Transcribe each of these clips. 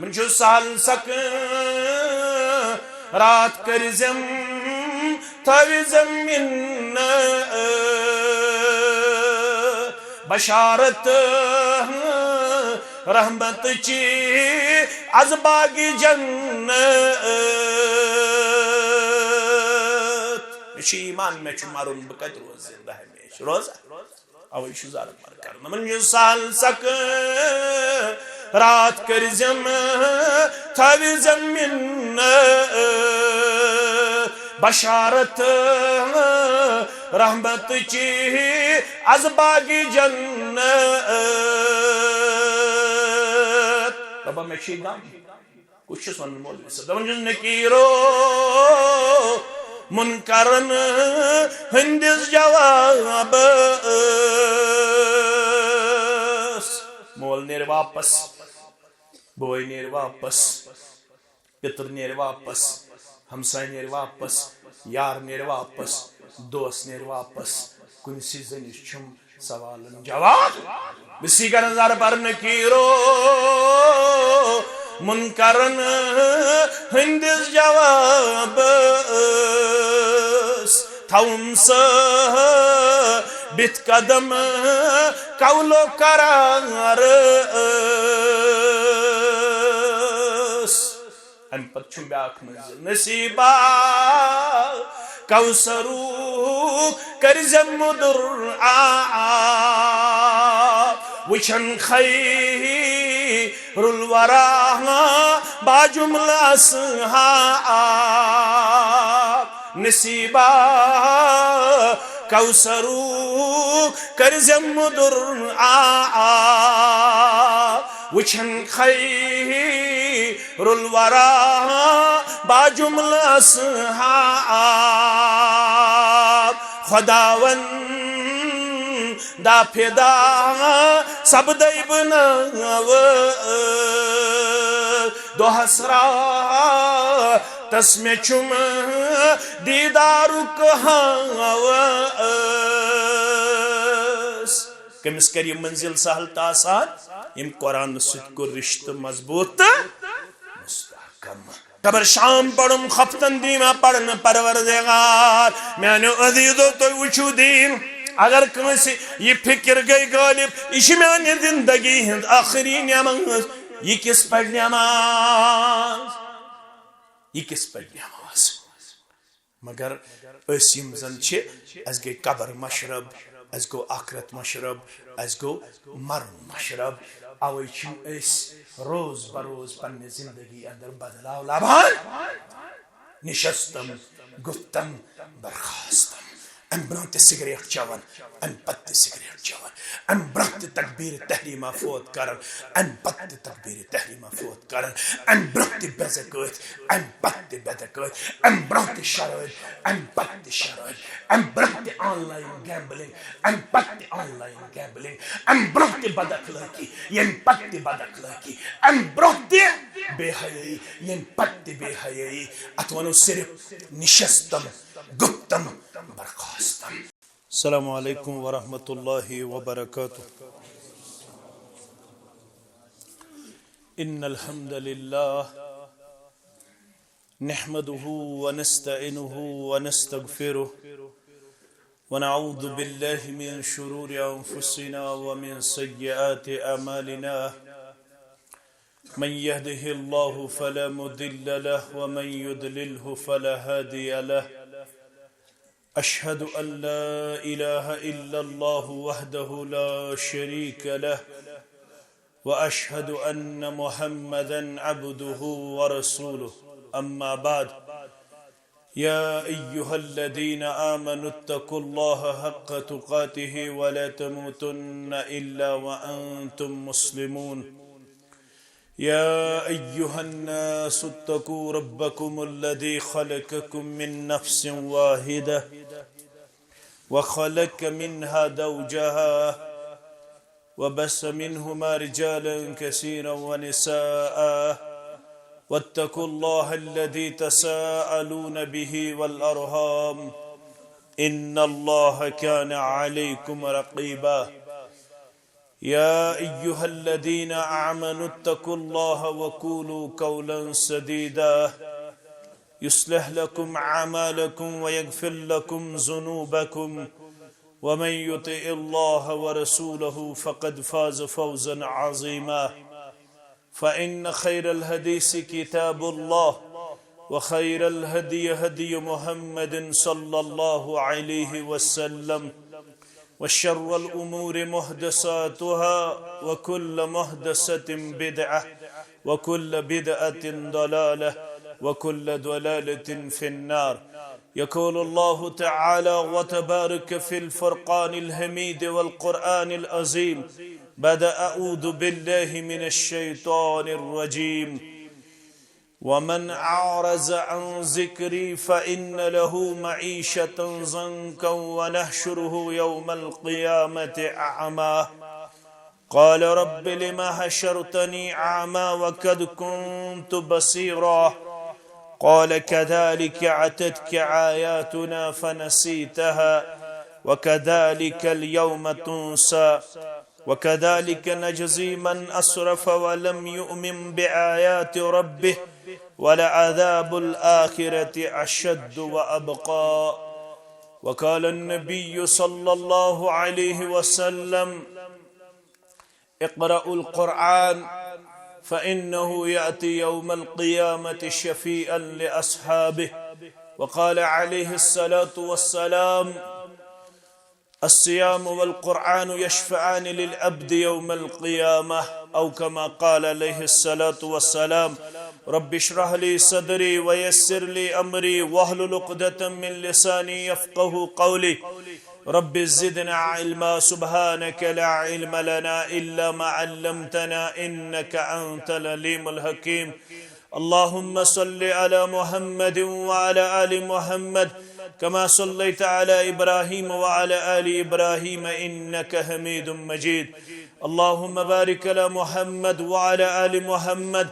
من چھُ سہل سک رات کٔرزٮ۪م تھٲوزٮ۪م بشارت رحمت چی از باغ جنت مےٚ ایمان مےٚ چھُ مرُن بہٕ کتہِ روزٕ زندہ ہمیشہ روزا اوے چھُ زارٕ پار کرُن من چھُ سہل سک رات کٔرزٮ۪م تھٲوزٮ۪م بشارت رحمت چی از باغ جنت بابا مےٚ چھُ غم کُس چھُس ونان مولوی صٲب دپان چھُس نکیرو منکرن ہندس جوابس مول نیر واپس بوے نیر واپس پتر نیر واپس ہمسائے نیر واپس یار نیر واپس دوست نیر واپس کنسی زنش چھم سوالن جواب بسی کا نظر پر نکیرو منکرن ہندس جوابس تھاؤن بت قدم قولو قرارس ام پت چھم بیاکھ منزل نصیبہ کوثرو کرزم مدر وچھن خیر الورا باجمل اصحاب نصیبہ کوثرو کرزم مدر وچھن خیر الورا باجمل اصحاب خداون دا فدا سبدائی بناو دو حسراتس میں چھم دیدارک ہاوس کمس کر یہ منزل سہل تاسان یم قرآن ست کو رشتہ مضبوط مستحکم قبر شام پڑھم خفتن دیما پڑھن پروردگار میانو عزیزو تو وچھو دین اگر کنسی یہ فکر گئی غالب یہ میانہ زندگی ہند آخری نماز یہ کس پڑھ نماز یہ کس پڑھ نماز مگر اس یم زن چھ اس گئی قبر مشرب اس گو آخرت مشرب اس گو مرن مشرب اوے چھ اس روز بروز پنہ زندگی اندر بدلاو لبان نشستم گفتم برخاستم ام برونت سگریٹ چوان ام پت سگریٹ چوان ام برونت تکبیر تحریمہ فوت کرن ام پت تکبیر تحریمہ فوت کرن ام برونت بزکوت ام پت بدکوت ام برونت شرائط ام پت شرائط ام برونت آن لائن گیمبلنگ ام پت آن لائن گیمبلنگ ام برونت بداخلاقی یم پت بداخلاقی ام برونت بے حیائی یم پت بے حیائی اتوانو صرف نشستم گفتم برخاستم. السلام علیکم ورحمۃ اللہ وبرکاتہ. ان الحمد للہ نحمده ونستعینه ونستغفره ونعوذ باللہ من شرور انفسنا ومن سیئات اعمالنا من يهده الله فلا مضل له ومن يضلله فلا هادي له. أشهد أن لا إله إلا الله وحده لا شريك له وأشهد أن محمدا عبده ورسوله. أما بعد يا أيها الذين آمنوا اتقوا الله حق تقاته ولا تموتن إلا وأنتم مسلمون. يا أيها الناس اتقوا ربكم الذي خلقكم من نفس واحدة وخلق منها زوجها وبث منهما رجالا كثيرا ونساء واتقوا الله الذي تساءلون به والأرحام إن الله كان عليكم رقيبا. يا أيها الذين آمنوا اتقوا الله وقولوا قولا سديدا يصلح لكم أعمالكم ويغفر لكم ذنوبكم ومن يطع الله ورسوله فقد فاز فوزا عظيما فإن خير الحديث كتاب الله وخير الهدي هدي محمد صلى الله عليه وسلم وشر الأمور محدثاتها وكل محدثة بدعة وكل بدعة ضلالة وكل ضلالة في النار. يقول الله تعالى وتبارك في الفرقان الحميد والقرآن العظيم بعد أعوذ بالله من الشيطان الرجيم ومن أعرض عن ذكري فإن له معيشة ضنكا ونحشره يوم القيامة أعمى قال رب لم حشرتني أعمى وقد كنت بصيرا قال كذلك أتتك آياتنا فنسيتها وكذلك اليوم تنسى وكذلك نجزي من أسرف ولم يؤمن بآيات ربه ولعذاب الآخرة أشد وأبقى. وقال النبي صلى الله عليه وسلم اقرأوا القرآن فإنه يأتي يوم القيامة شفيعا لأصحابه. وقال عليه الصلاة والسلام الصيام والقرآن يشفعان للعبد يوم القيامة أو كما قال عليه الصلاة والسلام رب اشرح لي صدري ويسر لي أمري واحلل عقدة من لساني يفقه قولي رب زدنا علما سبحانك لا علم لنا إلا ما علمتنا إنك أنت العليم الحكيم. اللهم صل على محمد وعلى آل محمد كما صليت على إبراهيم وعلى آل إبراهيم إنك حميد مجيد. اللهم بارك على محمد وعلى آل محمد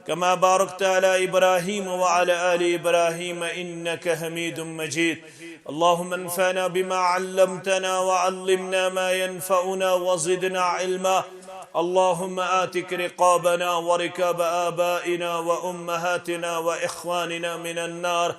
كما باركت على إبراهيم وعلى آل إبراهيم إنك حميد مجيد. اللهم انفعنا بما علمتنا وعلمنا ما ينفعنا وزدنا علما. اللهم آتك رقابنا وركاب آبائنا وأمهاتنا وإخواننا من النار.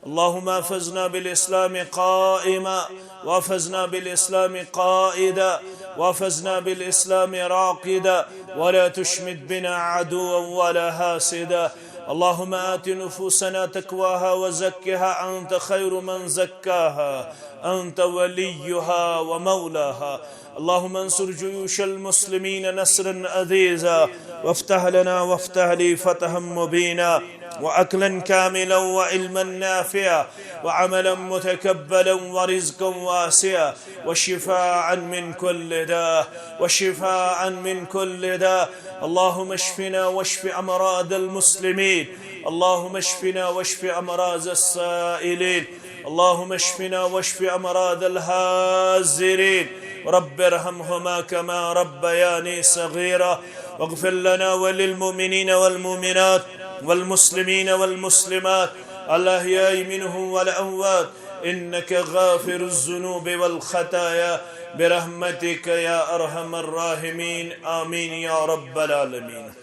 اللهم افزنا بالإسلام قائما وافزنا بالإسلام قائدا وافزنا بالإسلام راقدا ولا تشمت بنا عدوا ولا حاسدا. اللهم آت نفوسنا تقواها وزكها أنت خير من زكاها أنت وليها ومولاها. اللهم انصر جيوش المسلمين نصرا عزيزا وافتح لنا وافتح لي فتحا مبينا وأكلا كاملا وعلما نافعا وعملا متكبلا ورزقا واسعا وشفاعا من كل داء وشفاعا من كل داء. اللهم اشفنا واشف أمراض المسلمين. اللهم اشفنا واشف أمراض السائلين. اللهم اشفنا واشف أمراض الهازرين. رب ارحمهما كما ربياني صغيرا واغفر لنا وللمؤمنين والمؤمنات والمسلمين والمسلمات الأحياء منهم والأموات إنك غافر الذنوب والخطايا برحمتك يا أرحم الراحمين آمين يا رب العالمين.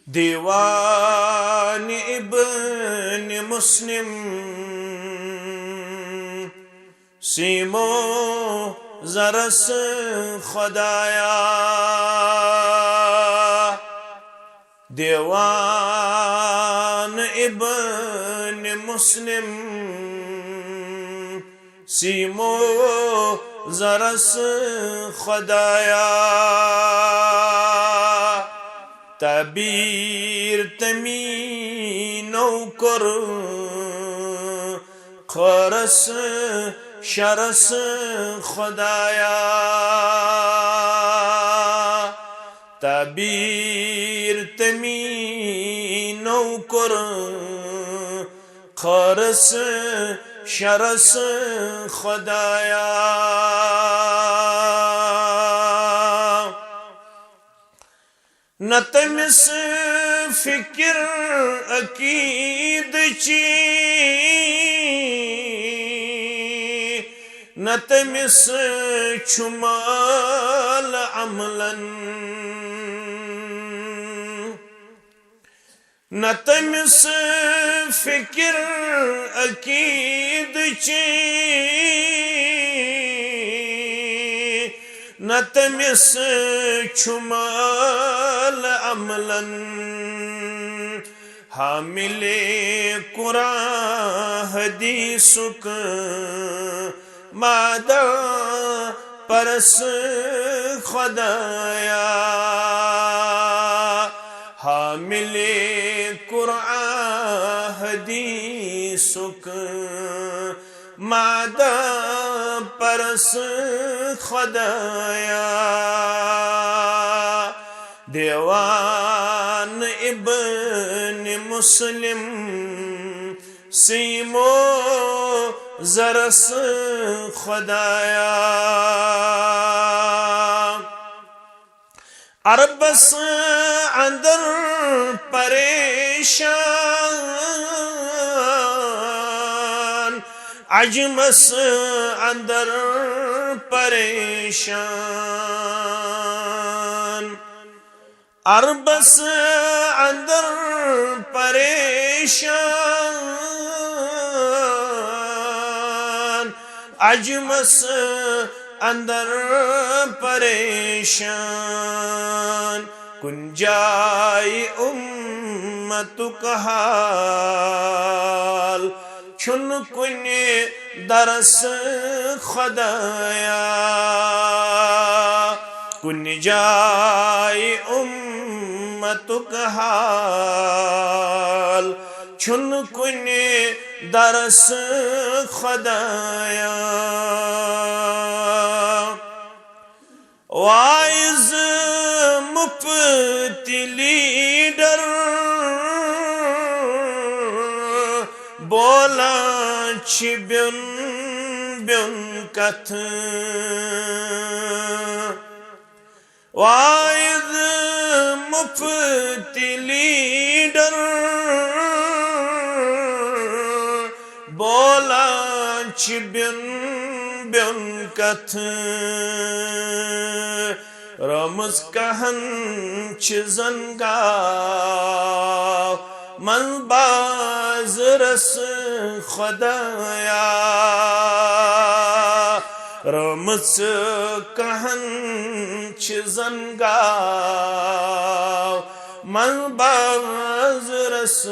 ديوان ابن مسلم سیمو زرس خدایا دیوان ابن مسلم سیمو زرس خدایا تعبیر تمی نوکر خرس شرس خدایا تعبیر تمی نوکر خرس شرس خدایا نتمس فکر عقید چی نتمس چھمال عملن نتمس فکر عقید چی نتمس چھمال عملن حامل قرآن حدیثک مادہ پرس خدایا حامل قرآن حدیثک مادہ پرس خدایا دیوان ابن مسلم سیمو زرس خدایا عربس اندر پریشان عجمس اندر پریشان عربس اندر پریشان عجمس اندر پریشان کن جائی امتک حال چھن کن درس خدایا کن جائی امتک حال چھن کن درس خدایا وائز مفتی لیڈر بولا چھ بیون بیون کتھ وائز مفتی لیڈر بولا چھ بیون بیون کتھ رمز کہن چھ زنگاو من باز رس خدایا رمز کہن چھ زنگاو من باز رس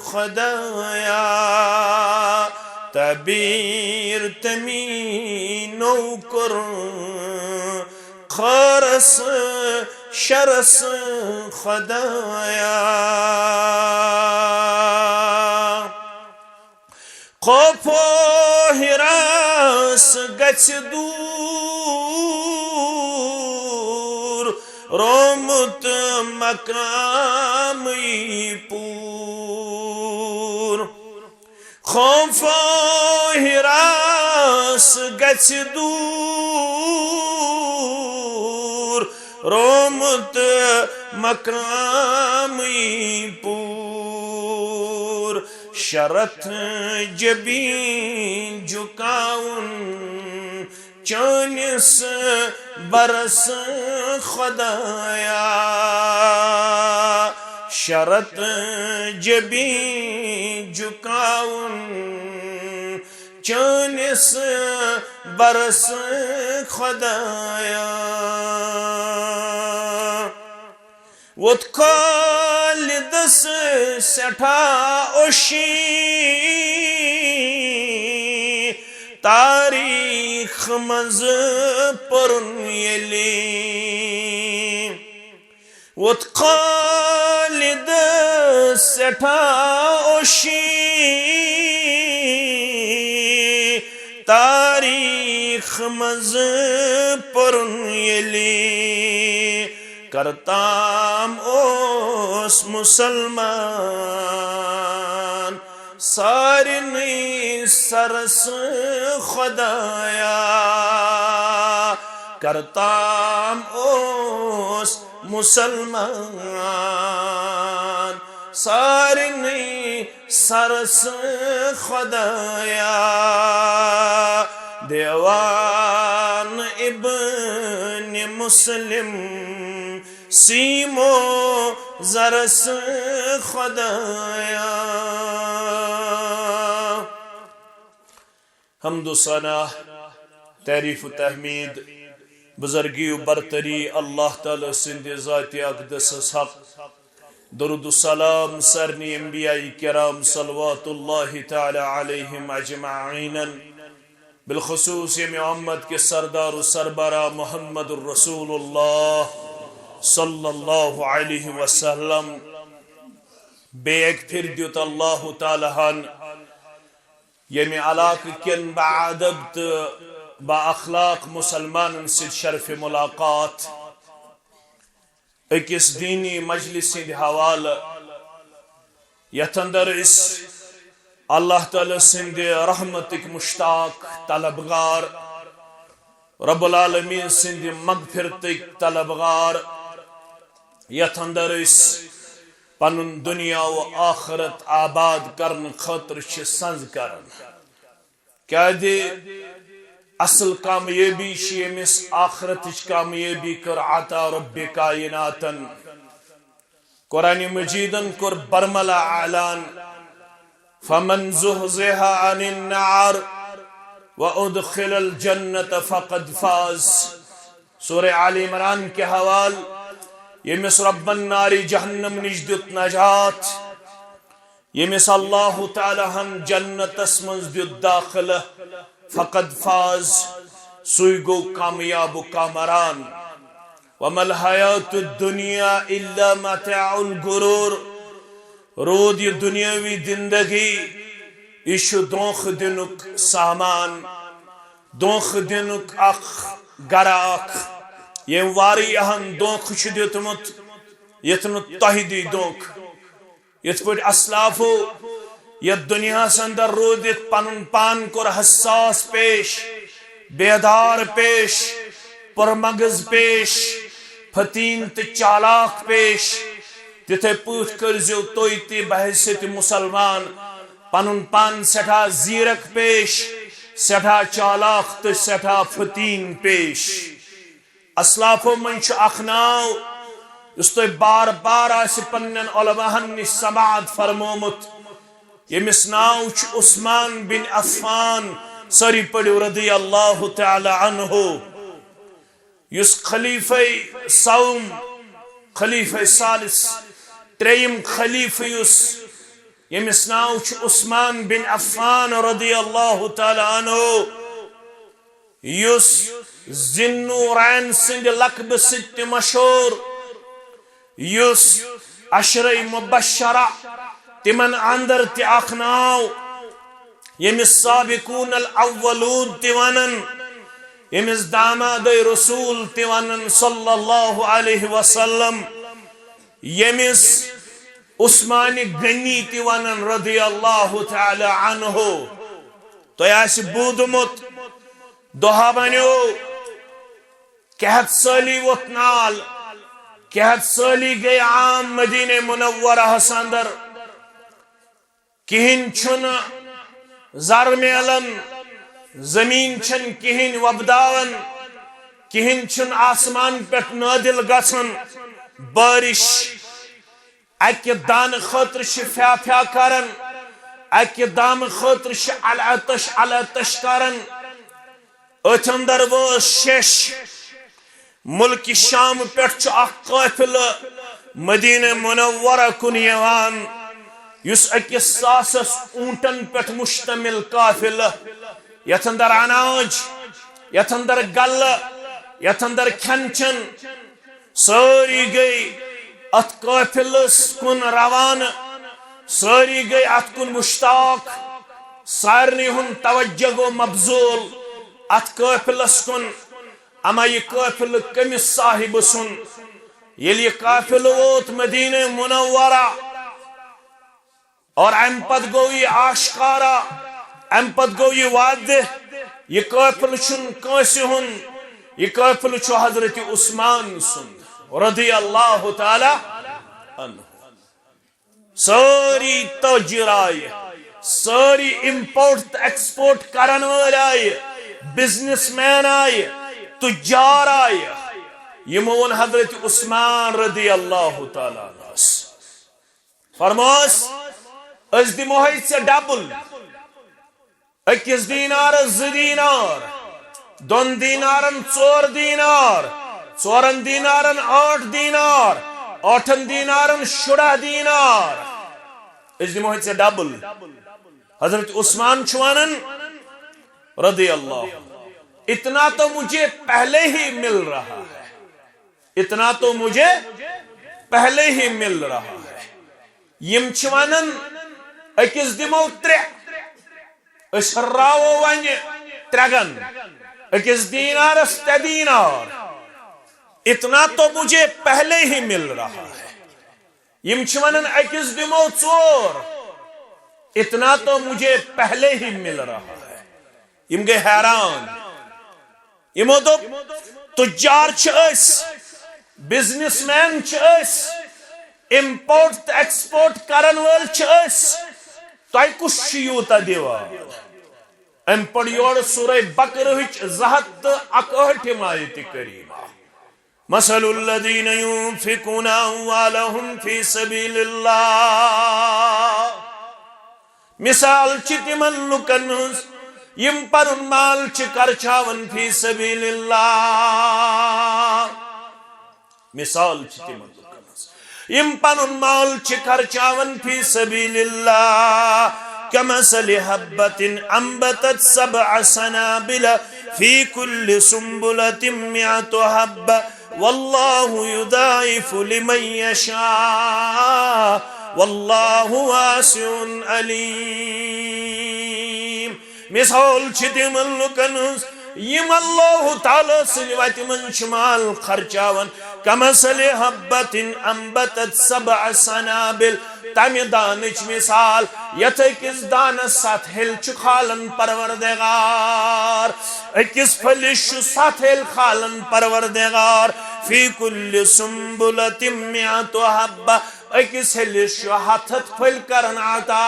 خدایا تبیر تمی نوکر خرس شرس خدایا خوف و ہراس گچھ دور رومت مقامی پور خوف و ہراس گچھ دور رومت مقامی پور شرط جبین جھکاؤن چانس برس خدایا شرط جبین جھکاؤن چانس برس خدایا وتقال دس سٹھا اوشی تاریخ مز پرن یلی وتقال دس سٹھا اوشی تاریخ مز پرن یلی کرتام اوس مسلمان سارنی سرس خدایا کرتام اوس مسلمان سارنی سرس خدایا دیوان ابن مسلم سیمو زرس خدایا حمد و ثنا تعریف و تحمید بزرگی و برتری اللہ تعالی سند ذات اقدس حق درود و سلام سرنی انبیاء کرام صلوات اللہ تعالی علیہم اجمعین بالخصوص یہ محمد کے سردار و سربراہ محمد الرسول اللہ صلی اللہ علیہ وسلم بے ایک پھر دیت اللہ تعالی ہن یمی علاقہ کن بعدب تو با اخلاق مسلمان سے شرف ملاقات اکس دینی مجلس حوالہ یتھ اندر اس اللہ تعالی سند رحمتک مشتاق طلبگار رب العالمین سند مغفرتک طلبگار یتھ اندر اس پنن دنیا و آخرت آباد کرن خاطر چھ سنز کرن کیا دے اصل کامیابی شیمس آخرت کامیابی کر عطا رب کائناتن قرآن مجیدن کر برملا اعلان فمن زحزح عن النار وادخل الجنة فقد فاز سورہ آل عمران کے حوال یمس رب النار جہنم نجدت نجات یمس اللہ تعالی ہم جنت اسمنز دیت داخلہ فقد فاز سوئی گو کامیاب و کامران وما الحیات الدنیا الا متاع الغرور رود یہ دنیاوی زندگی اش دونخ دنک سامان دونخ دنک اخ گراک یہ واری اہم دونخ شدیتمت یتنت تہدی دونخ یت پٹ اسلافو یت دنیا سندر رودت پنن پان کر حساس پیش بیدار پیش پرمغز پیش فتین ت چالاک پیش تتھے پوت کرزیو توی تی بحثیت مسلمان پنن پان سٹھا زیرک پیش سٹھا چالاک ت سٹھا فتین پیش اسلافو منچ اخناو اس تو بار بار آسی پنن علماءن نش سماعت فرمومت یمس ناو چھ عثمان بن عفان سری پڑیو رضی اللہ تعالی عنہ یس خلیفہ سوم خلیفہ ثالث تریم خلیفہ یمس ناو چھ عثمان بن عفان رضی اللہ تعالی عنہ یس ذنورین سند لقب ست مشہور یس عشرہ مبشرہ تمن اندر تی اخناو یمس سابقون الاولون تیونن یمس داماد رسول تیونن صلی اللہ علیہ وسلم یمس عثمان غنی تیونن رضی اللہ تعالی عنہ تو یاس بودمت دوہا بنیو کہت سالی وطنال کہت سالی گئی عام مدینہ منورہ حساندر کہن چھن زر میلن زمین چھن کہن وبداون کہن چھن آسمان پیٹ نادل گسن بارش اکی دان خطر فیا فیا کرن اکی دام خطر علاتش کرن اتندر وہ شش ملک شام پیٹ اخ قافل مدینہ منورہ کن یوان یس اکس ساسس اونٹن پیٹ مشتمل قافل یتھ اندر اناج یتھ اندر گل یتھ اندر کھنچن ساری گئی ات قافلس کن روان ساری گئی ات کن مشتاق سارنی ہن توجہ گو مبذول ات قافلس کن اما یہ قافل کمس صاحب سن یل یہ قافل ووت مدینہ منورہ اور ام پت گو یہ آشکارا ام پت گو یہ واضح یہ قافل چھن کانسی ہن یہ قافل چھو حضرت عثمان سن رضی اللہ تعالی عنہ ساری تاجر آئے ساری امپورٹ ایکسپورٹ کرن والے آئے بزنس مین آئے تجار آئے یمون حضرت عثمان رضی اللہ تعالیٰ فرموس اس دمو سے ڈبل اکس دینار زٕ دینار دون دینارن ژور دینار ژورن دینارن 8 دینار 8 دینارن 16 دینار اس دمو سے ڈبل حضرت عثمان چھوانن رضی اللہ اتنا تو مجھے پہلے ہی مل رہا ہے اتنا تو مجھے پہلے ہی مل رہا ہے یم چھوانن اکس دمو 3 اس راو ون 3 اکس دینارس 3 دینار اتنا تو مجھے پہلے ہی مل رہا ہے یم چھوانن اکس دمو 4 اتنا تو مجھے پہلے ہی مل رہا ہے یم گئے حیران یمو دو تجار چھس بزنس مین چھس امپورٹ ایکسپورٹ کرن ول چھس تۄہہِ کُس چھُ یوٗتاہ دِوان ام پڑ یور سورہ بقرہٕچ 261 آیت کریمہ مثل الذین ينفقون اموالهم فی سبیل اللہ مثال چھ تمن لُکن ہنٛز یم پنن مال چھ خرچاون فی سبیل اللہ مثال چھ تمن لُکن ہنٛز یم پنن مال چھ خرچاون فی سبیل اللہ كمثل حبة أنبتت 7 سنابل في كل سنبلة 100 حبة والله يضاعف لمن يشاء والله واسع عليم مثال چھ تمن لُکن ہنٛز یم اللہ تعالی سٕنٛدِ وتہِ منٛز چھِ مال خرچاون كمثل حبة أنبتت 7 سنابل تمہ دانچ مثال یتھ اکس دانس 7 ہل چھ کھالن پروردگار اکس پھلس چھ 7 ہل کھالن پروردگار فی کل سنبلۃ 100 حبہ اکس ہلس چھ 7 پھل کرن عطا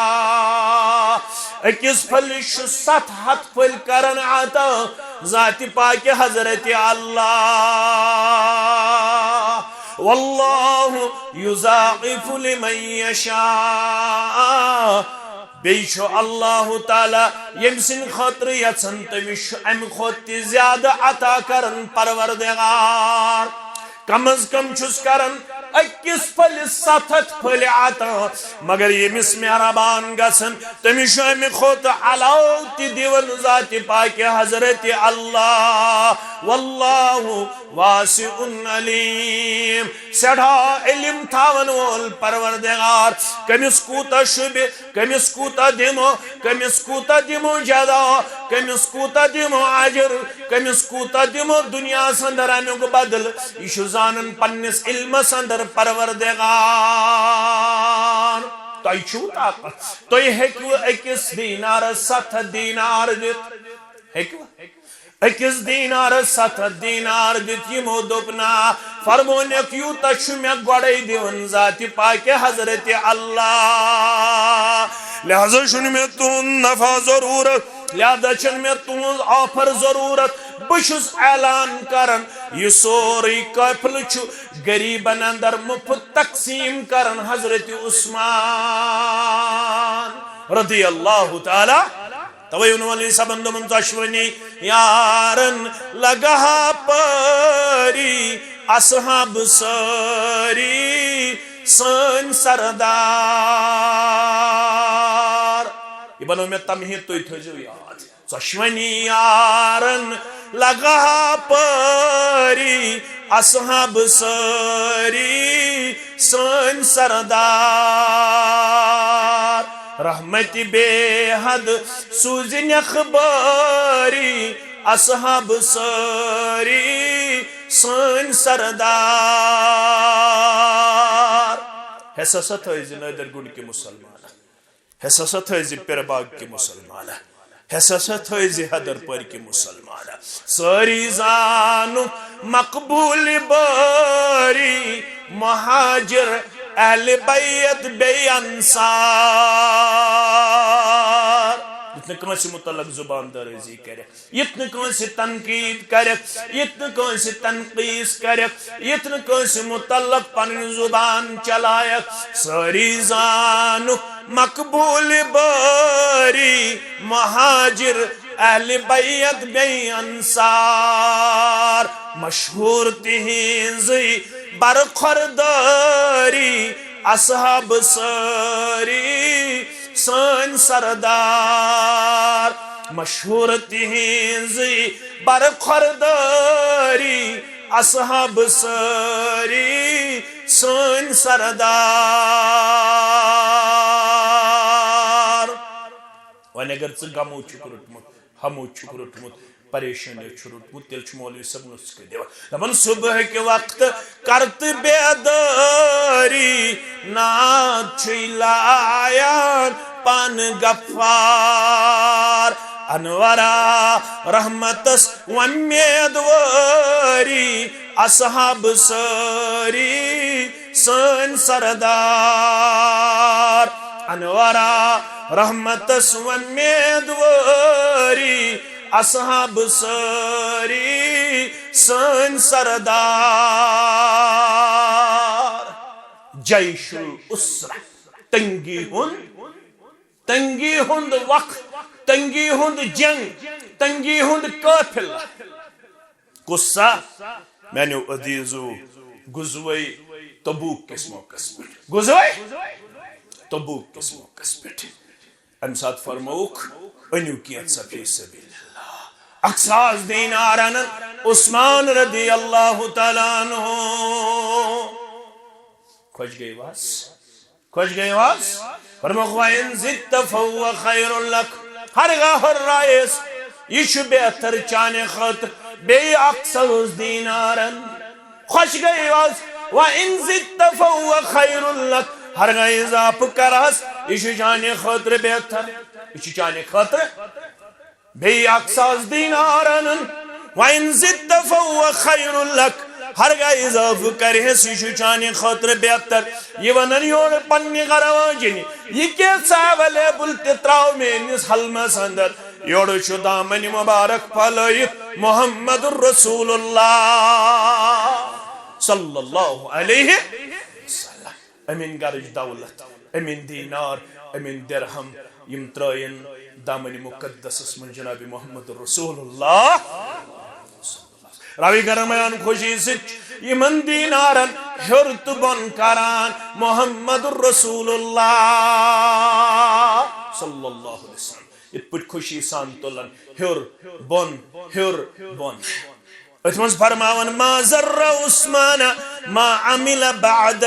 اکس پھلس چھ 7 پھل کرن عطا ذات پاک حضرت اللہ واللہ یضاعف لمن یشاء بیچو اللہ تعالی یم سن خاطر یژھن تمس ام کھوت زیادہ عطا کرن پروردگار کم از کم چھس کرن اکس پھلس 7 پھل عطا مگر یمس مہربان گژھن تمس ام کھوت علاوہ تہ دِوان ذات پاک حضرت اللہ واللہ واسع علیم سٹھا علم تھاون وول پروردگار کمس کوتا شب کمس کوتا دمو جزا کمس کوتا دمو اجر کمس کوتا دمو دنیا سندر امیک بدل یہ زانن پنس علمس اندر پروردگار تۄہہِ چھُو طاقت تُہۍ ہیٚکِو أکِس دینارس 7 دینار دِتھ ہیٚکِو اکس دینار 7 دینار دِتھ یمو دوٚپنا فرمونیک یوٗتاہ چھُ مےٚ گۄڈے دِوان ذات پاک حضرت اللہ لہذا چھُنہٕ مےٚ تُہُنٛد نفع ضروٗرت لہذا چھنہٕ مےٚ تُہُنٛز آفر ضروٗرت بہٕ چھُس اعلان کران یہ سورُے قافلہٕ چھُ غریبن اندر مفت تقسیم کران حضرت عثمان رضی اللہ تعالی توے انولی سبندم دشمنی یارن لگا پری اصحاب ساری سن سردار یہ بنو میں تمہید تو تھجو یاد دشمنی یارن لگا پری اصحاب ساری سن سردار رحمت بے حد سوزن اخباری اصحاب ساری سن سردار حساست ہے نادر گڑ کے مسلمان حساست ہے پیرباغ کے مسلمان حساست ہے حیدر پور کے مسلمان ساری زانو مقبول باری مہاجر اہل بیت بے انصار یت نکنس متعلق زبان درازی کرک یت نکنس تنقید کرک یت نکنس تنقیس کرک یت نکنس متعلق پن زبان چلائک ساری زانو مقبول باری مہاجر اہل بیت بی انصار مشہور تہنزی برخورداری اصحاب ساری سن سردار مشہور تہنزی برخورداری اصحاب ساری سن سردار وۄنۍ اگر ژٕ غمو چھُکھ روٚٹمُت ہمو چھُکھ روٚٹمُت پریشانی چھُ روٚٹمُت تیٚلہِ چھُ مولوی صٲب نُسخہٕ دِوان دپان صبح کہ وقت کرت بیداری ناد چھُے لایان پن غفار انورا رحمتس ومیدواری اصحاب ساری سن سردار انورا رحمتس ومیدواری اصحاب ساری سن سردار جیش الاسرہ تنگی ہند وقت تنگی ہند جنگ تنگی ہند قافل قصہ میانو عزیزو گزوئی تبوک کس موقع پہ گزوئی تبوک کس موقع پہ ام سات فرموک انیو کیت فی سبیل اللہ اقصاص دینارن عثمان رضی اللہ تعالیٰ عنہ خوش گئی واس فرموک وَإِن زِدْتَ فَهُوَ خَيْرٌ لَكَ ہرگاہ الرائس یہ چھُ بہتر چانے خاطر بے اقصاص دینارن خوش گئی واس وَإِن زِدْتَ فَهُوَ خَيْرٌ لَكَ ہرگاہ اضاف کرس یہ چھُ چانے خاطر بہتر یہ چھُ چانے خاطر بے اقصاص دینارن وَإِن زِدْتَ فَهُوَ خَيْرٌ لَكَ ہرگاہ اضاف کرس یہ چھُ چانے خاطر بہتر یہ ونن یور پننی غرواجنی یہ کیسا اویلیبل تراو میانس حلمس اندر یور چھُ دامن مبارک پھلائیت محمد رسول اللہ صلی اللہ علیہ وسلم امین گرج دولت امین دینار امین درہم یم ترائن دامن مقدس من جناب محمد رسول اللہ راوی کرمیان خوشی سچ یمن دینارن ہرت بن کران محمد رسول اللہ صلی اللہ علیہ وسلم ات پٹ خوشی سان تلن ہر بن اتمنز فرماون ما ذر عثمان ما عمل بعد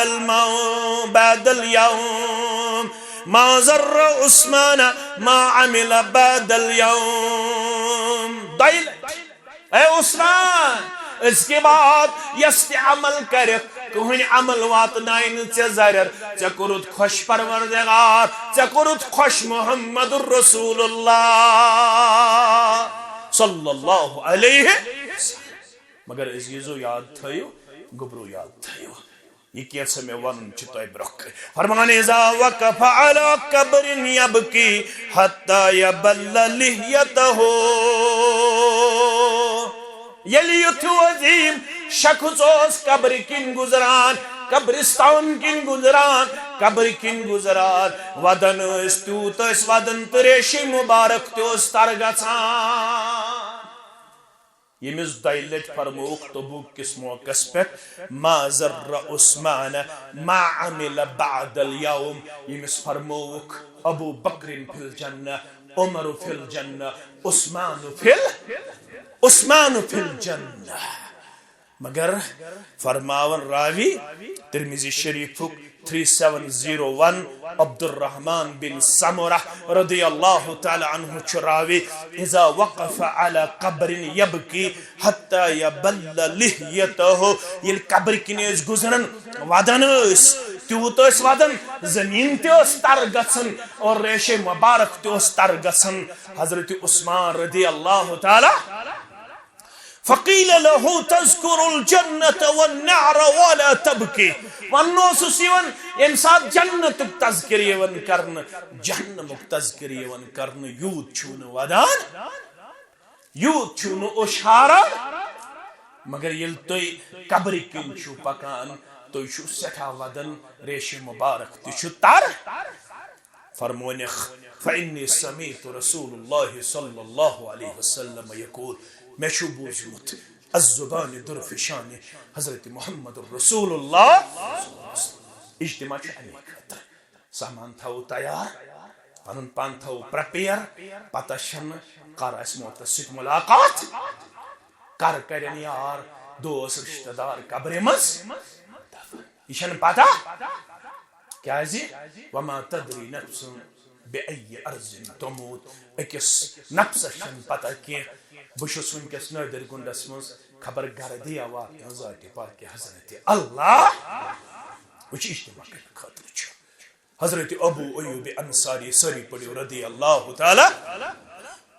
اليوم ما ذر عثمان ما عمل بعد اليوم دائل اے عثمان اس کے بعد یست عمل کرک کہن عمل واتنائن چے ضرر چے کرت خوش پروردگار چے کرت خوش محمد رسول اللہ صلی اللہ علیہ وسلم مگر عزیزو یاد تھائیو گبرو یاد تھائیو یہ کیسے میں ون چھتائی برک فرمان اذا وقف على قبر یبکی حتی یبل لحیتہو یلیتو عظیم شخص اس قبر کن گزران قبرستان کن گزران قبر کن گزران ودن استوت اس ودن تریشی مبارک تو استرگسان یمس دائلت فرموک تبوک کس موقع پر ما ذر عثمان ما عمل بعد اليوم یمس فرموک ابو بکر فی الجنہ عمر فی الجنہ عثمان فی الجنہ مگر فرماون راوی ترمذی شریف 3701 عبد الرحمن بن سمرہ رضی اللہ تعالی عنہ چراوی اذا وقف على قبر یبکی حتی یبل لحیتہو یہ قبر کنیز گزرن ودن اس تیوت اس ودن زمین تیوس تر گسن اور ریش مبارک تیوس تر گسن حضرت عثمان رضی اللہ تعالی فقیل له تذکر الجنة والنعر ولا تبکی ونوسس یون یم سات جنت تذکر یون کرن جہنمک تذکر یون کرن یوت چھون ودان یوت چھون اشاران مگر یل توی قبر کن چھو پکان توی چھو سٹھا ودن ریش مبارک تی چھو تر فرمونخ فإني سمعت رسول الله صلى الله عليه وسلم يقول میں چھو بوزمت الزبان درفشان حضرت محمد رسول اللہ اجتماع چھو علی خطر سامان تھاو تیار پنن پان تھاو پرپیر پتہ شن کر اس موتسک ملاقات کر کرن یار دوست رشتہ دار قبر مز یہ چھن پتہ کیا زی وما تدری نفس بأي أرض تموت اکس نفس شن پتہ کی بشس ونکس نادر گنڈس مز خبر گر دیا واقع ذات پاک حضرت اللہ وچ اجتماع کرنے خاطر چھو حضرت ابو ایوب انصاری سری پڑھو رضی اللہ تعالی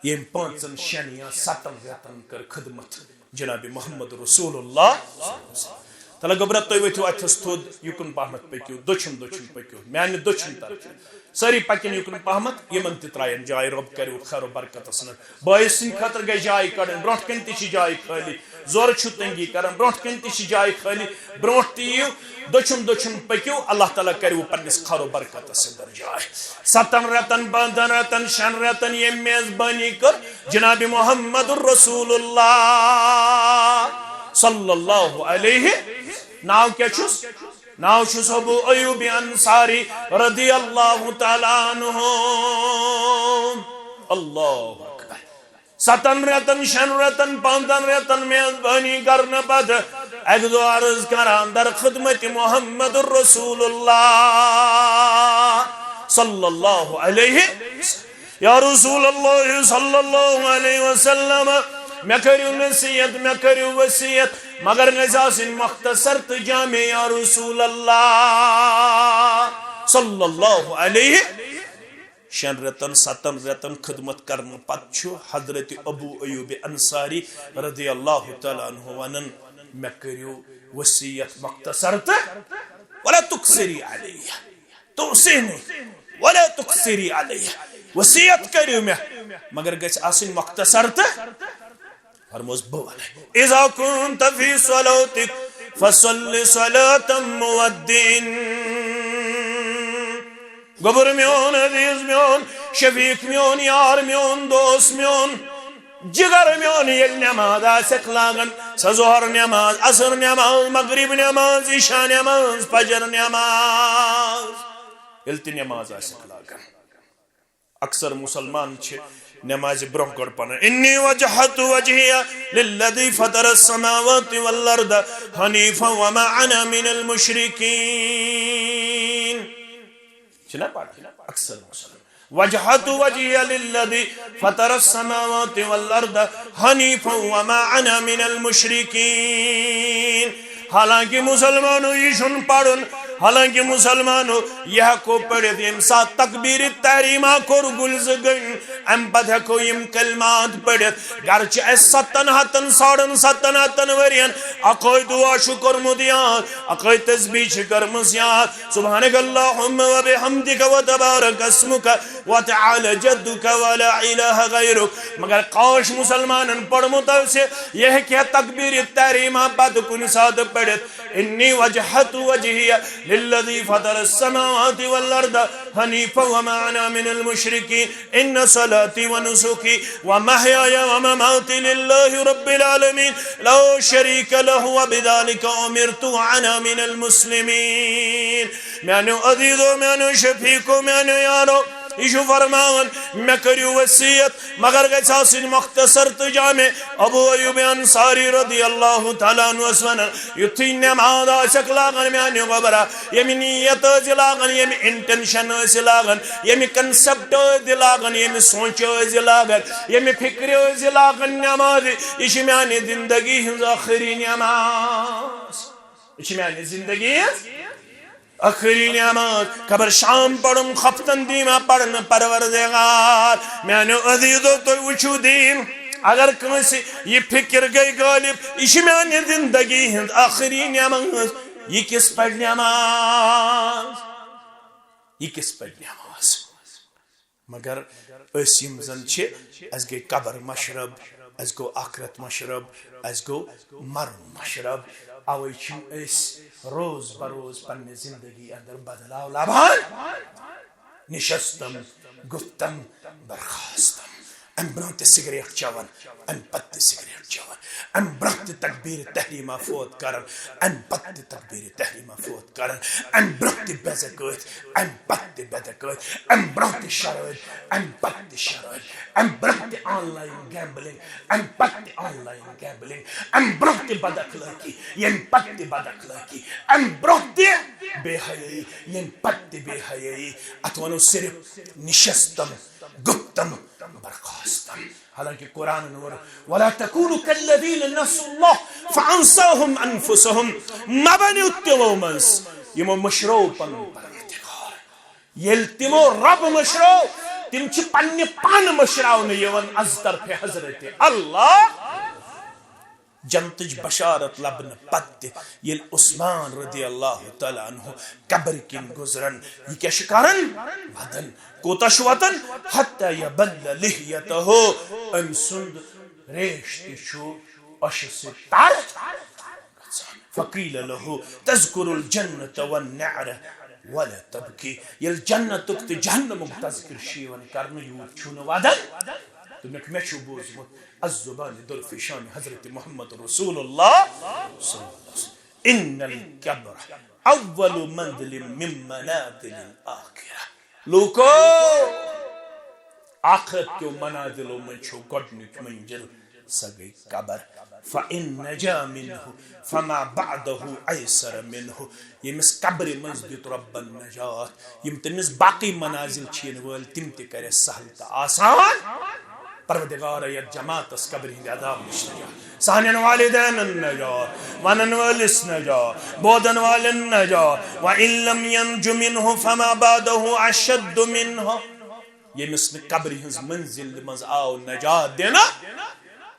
یم پانچن شن یا ستن ریتن کر خدمت جناب محمد رسول اللہ تلا گبرت تو ویتو اتھس تھود یکن پہمت پکیو دچن پکیو میان دچن طرف ساری پکن یکن پہمت یمن تی ترائن جائے رب کرو خیر و برکت اسن باعث سن خاطر گئی جائے کڑن برونٹ کن تی جائے خالی زور چھ تنگی کرن برونٹ کن تی جائے خالی برونٹ تی دچن پکیو اللہ تعالی کرو پنس خیر و برکت اسن در جائے ستن رتن بندن رتن شن رتن یم میزبانی کر جناب محمد رسول اللہ صلی اللہ علیہ ناو کیا چھس ناو چھس ابو ایوب انصاری رضی اللہ تعالیٰ عنہ اللہ اکبر ستن ریتن شن ریتن پاندن ریتن میزبانی کرنا پد ایک دو عرض کران در خدمت محمد الرسول اللہ صلی اللہ علیہ یا رسول اللہ صلی اللہ علیہ وسلم میں کریو نصیحت میں کریو وصیت مگر نزاسن مختصر تجامع یا رسول اللہ صلی اللہ علیہ شن رتن ستن رتن خدمت کرن پت چھو حضرت ابو ایوب انصاری رضی اللہ تعالیٰ عنہ ونن میں کریو وصیت مختصر ولا تکسری علیہ توسینی ولا تکسری علیہ وصیت کریو میں مگر گیس آسن مختصر فرموز بوالے اذا كنت في صلاتك فصل صلاة مودين گبر میون عزیز میون شفیق میون یار میون دوست میون جگر میون یل نماز آسک لاغن سزہر نماز عصر نماز مغرب نماز عشاء نماز فجر نماز یلتی نماز آسک لاغن اکثر مسلمان چھے نماز برہ کر پانا انی وجہت وجہی للذی فطر السماوات والارض حنیفا وما انا من المشرکین چنا پانا اکثر مسلم وجہت وجہی للذی فطر السماوات والارض حنیفا وما انا من المشرکین حالانکہ مسلمانوں یہ شن پڑھن حالانکہ مسلمانوں یہ کو پڑھے دیم ساتھ تکبیر تحریمہ کور گلز گن ام پتہ کو یم کلمات پڑھے گرچہ اس ستن ہتن ساڑن ستن ہتن ورین اقوی دعا شکر مدیان اقوی تسبیح شکر مسیان سبحانک اللہم و بحمدک و تبارک اسمک و تعالی جدک و لا الہ غیرک مگر قوش مسلمان پڑھ متوسے یہ کہ تکبیر تحریمہ پتہ کن ساتھ پڑھے انی وجہت وجہی للذی فطر السماوات والارض حنیفا وما انا من المشرکین ان صلاتی ونسکی ومحیای ومماتی للہ رب العالمین لا شریک له وبذالک امرت انا من المسلمین میانو عزیزو میانو شفیقو میانو یارو ایشو فرماون میں کریو وصیت مگر گئی ساسن مختصر تجامع ابو ایوب انصاری رضی اللہ تعالیٰ عنہ اسوانا یتھی نماز آشک لاغن میانی غبرہ یمی نیت زلاغن یمی انٹنشن زلاغن یمی کنسپٹ زلاغن یمی سوچ زلاغن یمی فکر زلاغن نماز ایشی میانی زندگی ہنز آخری نماز ایشی میانی زندگی آخری نعمت قبر شام پڑھم خفتن دیما پڑھن پروردگار میانو عزیزو تو وچو دیم اگر کنسی یہ فکر گئی غالب یہ میانہ زندگی ہند آخری نماز یہ کس پڑ نماز یہ کس پڑ نماز مگر اس یم زن چھ اس گئی قبر مشرب اس گو آخرت مشرب اس گو مرن مشرب اوے چھ اس روز بروز پنہ زندگی اندر بدلاو لبان نشستم گفتم برخاستم ام برانت سگریٹ چوان ام پت سگریٹ چوان ام برانت تکبیر تحریمہ فوت کرن ام پت تکبیر تحریمہ فوت کرن ام برانت بزکوت ام پت بزکوت ام برانت شرائط ام پت شرائط ام برانت آن لائن گیمبلنگ ام پت آن لائن گیمبلنگ ام برانت بداخلاقی یم پت بداخلاقی ام برانت بے حیائی یم پت بے حیائی اتوانو صرف نشستم گفتم برخاستم حالانکہ قرآن نور ولا تکونوا كالذین نسوا اللہ فانساهم انفسهم مبنی اتمو منس یمو مشرو پن پروردگار یل تمو رب مشرو تم چھ پنہ پان مشراون یون از طرف حضرت اللہ جنتج بشارت لبن پت یل عثمان رضی اللہ تعالی عنہ قبر کن گزرن یہ کیا شکارن ودن کوتا شواتن حتی یبل لحیتہ ام سند ریشت شو اشس تار فقیل له تذکر الجنت والنعر ولا تبکی یل جنتک تی جہنمک تذکر شیون کرن یوت چھون ودن تمہیں میں چھو بوزمت الزبان دل فشان حضرت محمد رسول اللہ صلی اللہ علیہ وسلم ان القبر اول منزل من منازل الاخرہ لوکو آخرت کے منازلوں میں چھو گڈنک منزل سگئی قبر فإن نجا منه فما بعده ایسر منه یمس قبر مزدت رب النجات یم تمس باقی منازل چھین ول تم تہ کرے سہل تا آسان پروردگار یت جماعت اس قبر ہند عذاب نش نجات سانن والدین النجات ونن والس نجات بودن والن نجات وان لم ينج منه فما بعده اشد منه یمس قبر ہنز منزل مز آو نجات دینا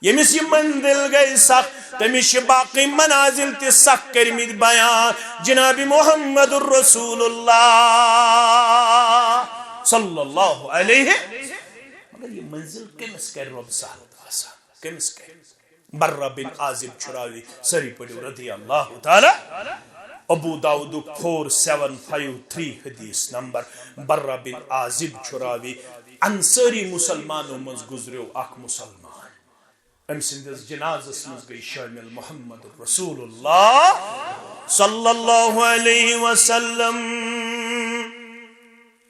یمس یہ منزل گئی سخ تمس باقی منازل تی سخ کرمید بیان جناب محمد الرسول اللہ صلی اللہ علیہ مگر یہ منزل کمس کر رب سہل آسان کمس کر برہ بن عازب چھراوی سری پڑھو رضی اللہ تعالی ابو داود 4753 حدیث نمبر برہ بن عازب چھراوی انصاری مسلمانوں مز گزریو اخ مسلمان ام سندس جنازس مز گئی شامل محمد رسول اللہ صلی اللہ علیہ وسلم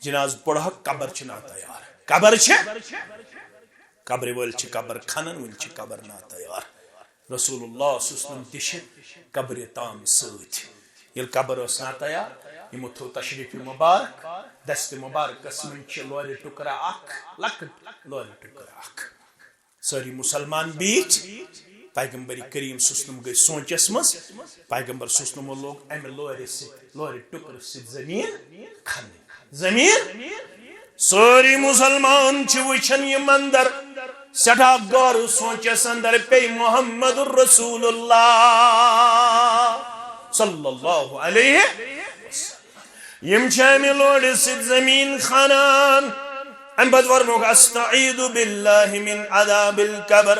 جناز پڑھا قبر چنا تیار قبر چھ قبر ول چھ قبر کھنن ول چھ قبر نا تیار رسول اللہ صلی اللہ علیہ وسلم تش قبر تام سۭتۍ یل قبر اس نا تیار یمو تھو تشریف مبارک دست مبارک قسم چھ لور ٹکرا اخ لکٹ لور ٹکرا اخ ساری مسلمان بیچ پیغمبر کریم سسنم گئی سوچس مز پیغمبر سسنم لوگ ام لور ٹکر سے زمین کھن زمین ساری مسلمان چھ وچھن یہ مندر سٹھا غور سوچس اندر پی محمد الرسول اللہ صلی اللہ علیہ وسلم یم چھ لور سے زمین خانان ام بعد ورموک استعید باللہ من عذاب القبر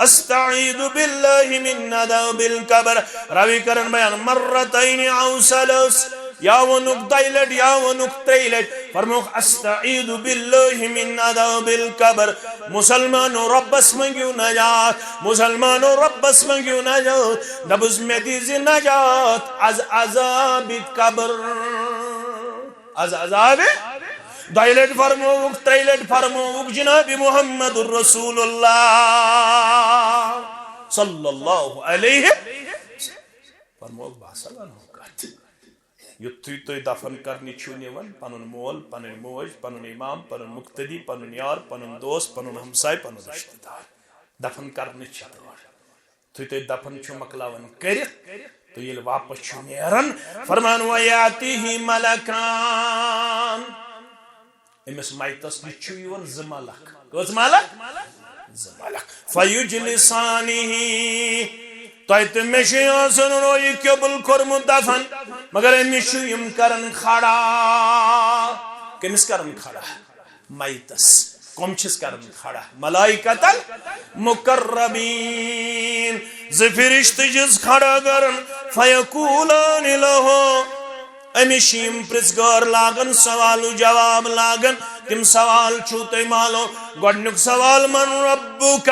استعید باللہ من عذاب القبر راوی کرن بیان مرتین او ثلاث یا ونک دائلٹ یا ونک تریلٹ فرموک استعید باللہ من عذاب القبر مسلمانو رب اسمنگیو نجات مسلمانو رب اسمنگیو نجات دبز میدیز نجات از عذاب القبر از عذاب دائلٹ فرموک تریلٹ فرموک جناب محمد الرسول اللہ صلی اللہ علیہ فرموک باسلان ہوگات یتھوی تو دفن کرنی چھونی ون پنن مول پنن موج پنن امام پنن مقتدی پنن یار پنن دوست پنن ہمسائے پنن رشتہ دار دفن کرنی چھتوار تھوی تو دفن چھو مکلاون کرت تو یہ واپس چھو نیرن فرمان ویاتیہ ملکان امس مائتس نچو یون ز ملک کس ملک زمالک فیجلسانہ تہت میں آسن روی قبل کورمت دفن مگر امس یم کرن کھڑا کمس کرن کھڑا میتس کم چھس کرن کھڑا ملائکتن مقربین ز فرشت جس کھڑا کرن فیقولان لہو امس یم پرزگار لاگن سوال و جواب لاگن تم سوال چھو تی مالو گوڑنک سوال من ربک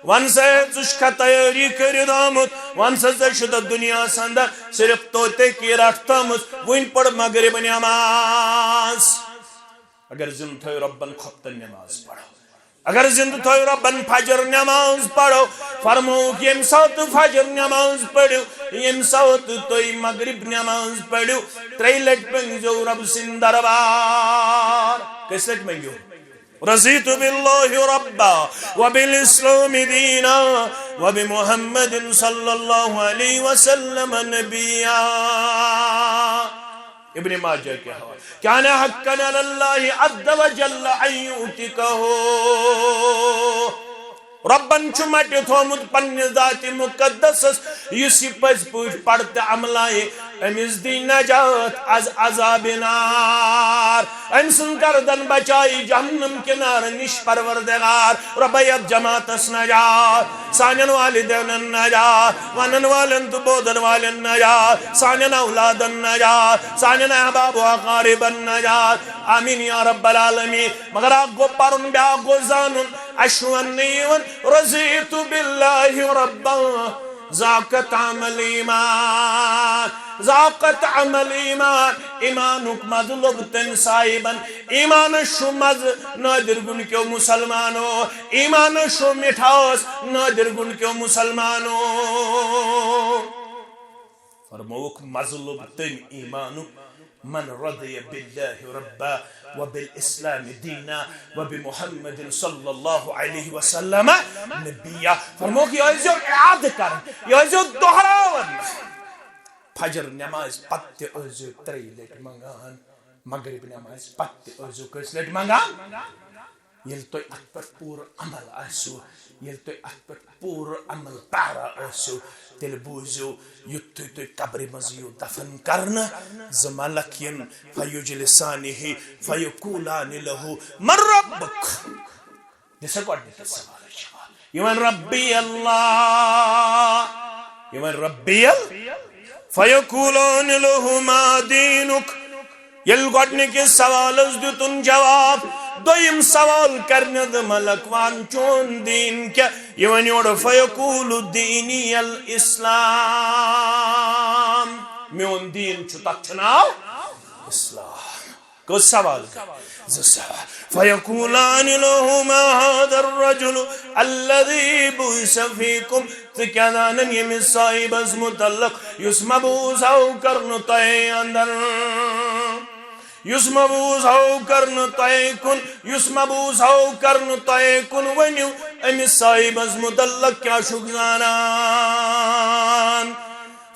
ون سے ژٕ تیاری کرد آمت ون سے ژے دنیا اندر صرف توتے کی رٹ تھمت ون پڑ مغرب نماز اگر زند تھو ربن کھپتن نماز پڑھو اگر زند تھو ربن فجر نماز پڑھو فرمو یم سات فجر نماز پڑھو یم سات توی مغرب نماز پڑھو 3 لٹ پنگو رب سن دربار کس لٹ منگو رضیت باللہ ربا وبالاسلام دینا وبمحمد صلی اللہ علیہ وسلم نبیا ابن ماجہ کے حوالے کان حقا علی اللہ عز وجل ان یؤتکہ ربن چمٹ تھومت پنس ذات مقدس یس پز پوچھ پڑھتے عملائے امس دی نجات از عذاب نار ام سن گردن بچائی جہنم کنار نش پروردگار ربی اب جماعتس نجات سانین والدین نجات ونن والن تو بودن والن نجات سانین اولادن نجات سانین احباب و اقاربن نجات آمین یا رب العالمین مگر آگو پرن بی آگو زانن اشوان نیون رضیت باللہ ربا ذاقت عمل ایمان ذاقت عمل ایمان ایمانک مظلوب تن صاحبن ایمان شو مز نادر گن کیو مسلمانو ایمان شو مٹھاس نادر گن کیو مسلمانو فرموک مظلوب تن ایمانو من رضی باللہ ربا وبالاسلام دینا وبمحمد صلی اللہ علیہ وسلم نبیا فرمو کہ یہ اعاد کرن یہ دہراون فجر نماز پتہ ازو 3 لٹ منگان مغرب نماز پتہ ازو کس لٹ منگان یل تو ات پر پور عمل آسو یل تو ات پر پور عمل پارا آسو تیل بوزو یتو تو قبر مزیو دفن کرنا زمالکین فیجلسانہ فیقولان لہو من ربک جیسا گوڑنے کے سوال جواب یمن ربی اللہ یمن ربی فیقولان لہو ما دینک یل گوڑنے کے سوال از دیتن جواب دویم سوال کرنے دا ملکوان چون دین کیا یہ ونیوڑ فیقول دینی الاسلام میون دین چھتا چھناو اسلام کو سوال کر فیقولان لہو ما هذا الرجل الذي بوس فيكم تکیانان یہ صاحب از متعلق یس مبوس او کرنطے اندر یس مبوس ہو کرن تائکن یس مبوس ہو کرن تائکن ونیو امی صاحب از مدلق کیا شکزانان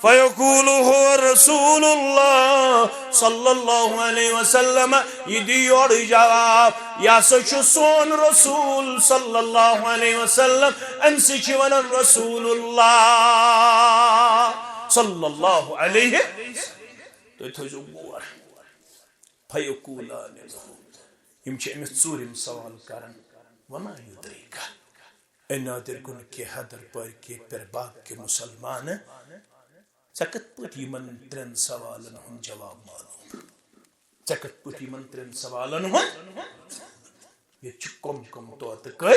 فیقول هو رسول اللہ صلی اللہ علیہ وسلم یہ دیور جواب یا سچ سون رسول صلی اللہ علیہ وسلم ام سچ ونن رسول اللہ صلی اللہ علیہ تو اتھو گور فیقولان لہو یم چھ امس ژورم سوال کرن وما یدریکا اے نادر گن کے حدر پر کے پر باغ کے مسلمان چکت پٹ یمن 3 سوالن ہن جواب معلوم چکت پٹ یمن 3 سوالن ہن یہ چھ کم توت کر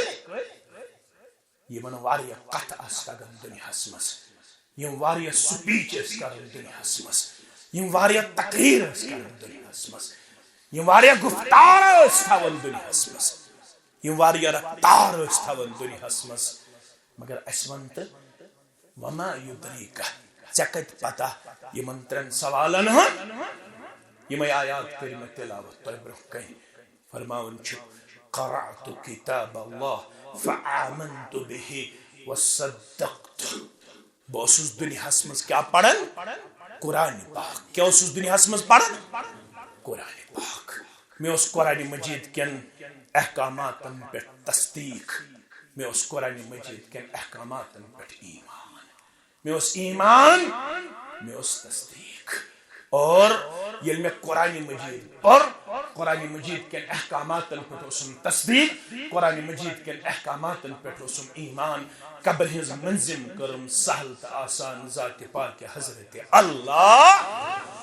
یمن واریا کت اس کگن دنیاس مس یم واریا سپیچ اس کرن دنیاس مس یم واریا تقریر اس کرن دنیاس مس یم واریا گفتار اس تھاون دنیاس مس یم واریا رفتار اس تھاون دنیاس مس مگر اسونت وما یدریکا چکت پتہ یمن 3 سوالن ہن یم آیات کریمہ تلاوت تو برہ کہیں فرماون چھ قرأت کتاب اللہ فآمنت به وصدقت بوسوس دنیاس مس کیا پڑھن قرآن پاک کیا اس دنیا مز پڑھن قرآن پاک میں اس قرآن مجید کن احکامات پہ تصدیق میں اس قرآن مجید کن احکامات پہ ایمان، میں اس ایمان، میں اس تصدیق، اور یل میں قرآن مجید اور قرآن مجید کن احکامات پہ اسم تصدیق، قرآن مجید کن احکامات پہ اسم ایمان، قبر ہز منزم کرم سہل تا آسان ذات پاک حضرت اللہ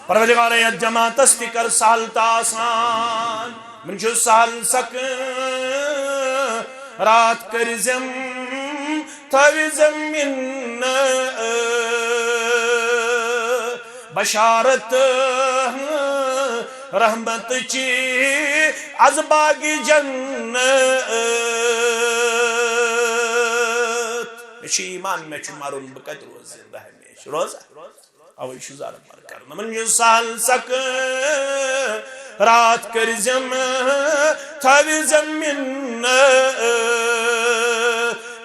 پروردگار جماعت است کر سہل تا آسان من چھو سہل سک رات کر زم تھوی زمین بشارت رحمت چی از باغ جنت مجھے ایمان میں چھو مارون بکت روز زندہ ہے میش روزہ اوی شزار مار کرنا من جو سال سک رات کر زم تھوی زمین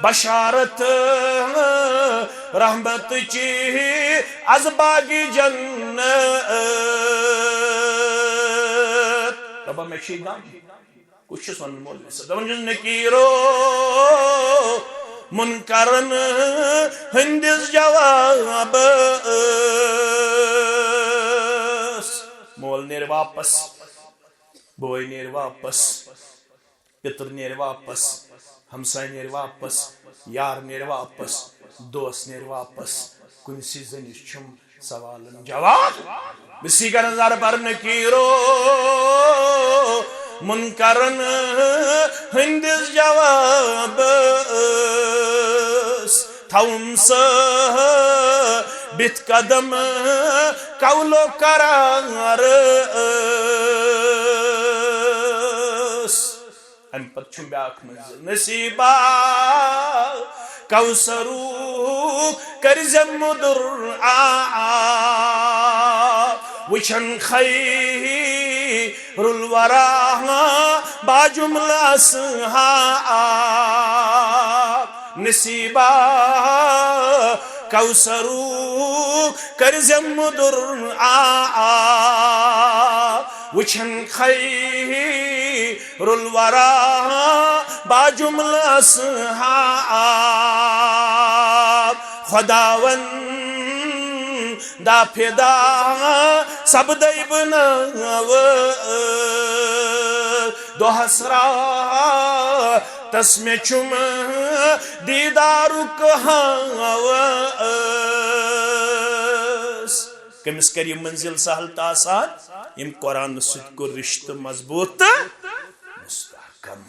بشارت رحمت چی از باغ جنت ربا میں شیدان کچھ سن مولوی صدر من جن نکیرو منکرن ہندس جواب مول نیر واپس بوئی نیر واپس پتر نیر واپس ہمسائے نیر واپس یار نیر واپس دوست نیر واپس کنسی زنش چھم سوالن جواب بسی کا نظر پر نکیرو منکرن ہندس جواب تھاؤم بت قدم قولو قرار ام پت چھم بیاک منزل نصیبا کوثرو کرزم مدر وچھن خیر الورا باجمل اصحاب نصیبا کوثرو کرزم مدر وچھن خیر الورا باجمل اصحاب خداون دا فدا سب دئی بناو دو حسرا تسمے چم دیدارو کہاوس کمس کری منزل سہل تاسان یم قرآن ست کو رشتہ مضبوط مستحکم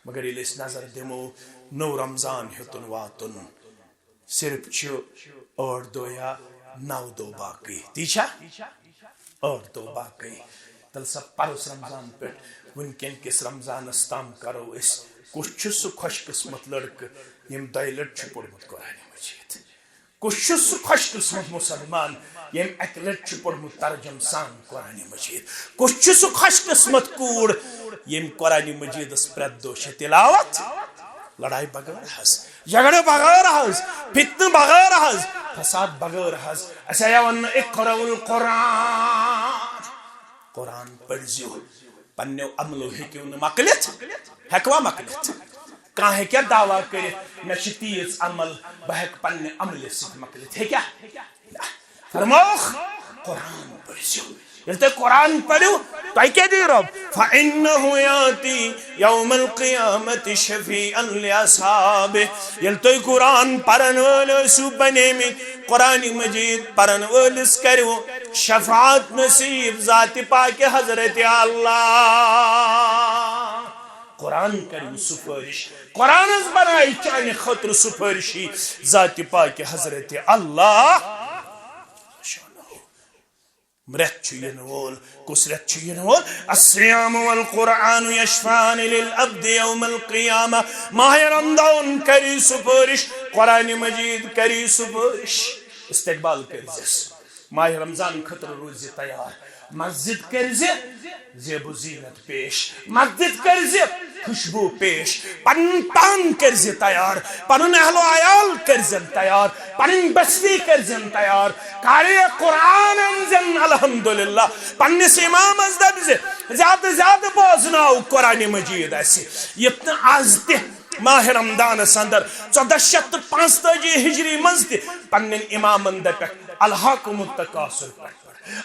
مگر یل اس نظر دمو نو رمضان ہیتن واتن صرف چھ 8 دو یا 9 دو باقی تیچھا 8 دو باقی تل سب پرس رمضان پہ ونکن کس رمضان استام کرو اس کچھ سو خوش قسمت لڑک یم 2 لٹ چھ پڑھمت قرآن مجید کچھ سو خوش قسمت مسلمان یم 1 لٹ چھ پڑھمت ترجم سان قرآن مجید کچھ سو خوش قسمت کوڑ یم قرآن مجید اس پرد دوش تلاوت لڑائی بغیر حس جھگڑے بغیر حس فتن بغیر حس فساد بغیر حس ایسا یون اقرأ القرآن قرآن پڑھزیو پنیو عملو ہیکیو مقلت ہیکوا مقلت کہاں ہے کیا دعویٰ کرے میں تیز عمل بہک پنے عمل سے مقلت ہے کیا فرموخ قرآن پڑھزیو یلتے قرآن پڑھو تو آئی کیا دی رب فَإِنَّهُ يَاتِي يَوْمَ الْقِيَامَةِ شَفِيعًا لِأَصْحَابِهِ یلتے قرآن پڑھن والے سو بنے میں قرآن مجید پڑھن والس کرو شفاعت نصیب ذات پاک حضرت اللہ قرآن کرو سفارش قرآن از بنائی چاہنے خطر سفارشی ذات پاک حضرت اللہ مرت چینول کسرت چینول الصیام والقرآن یشفان للعبد یوم القیامہ ماہ رمضان کری سفارش قرآن مجید کری سفارش استقبال کرزیس ماہ رمضان خطر روزی تیار مسجد کرزی زیب و زینت پیش مسجد کرزی خوشبو پیش پن پان کرزی تیار پنن اہل و عیال کرزن تیار پنن بستی کرزن تیار کاری قرآن انزن الحمدللہ پنس امام ازدب زیادہ زیادہ بوزناو قرآن مجید ایسی یتن آزتے ماہ رمضان اندر 1455 ہجری مزد پنن امامن دے پہ الہاکم التکاثر پہ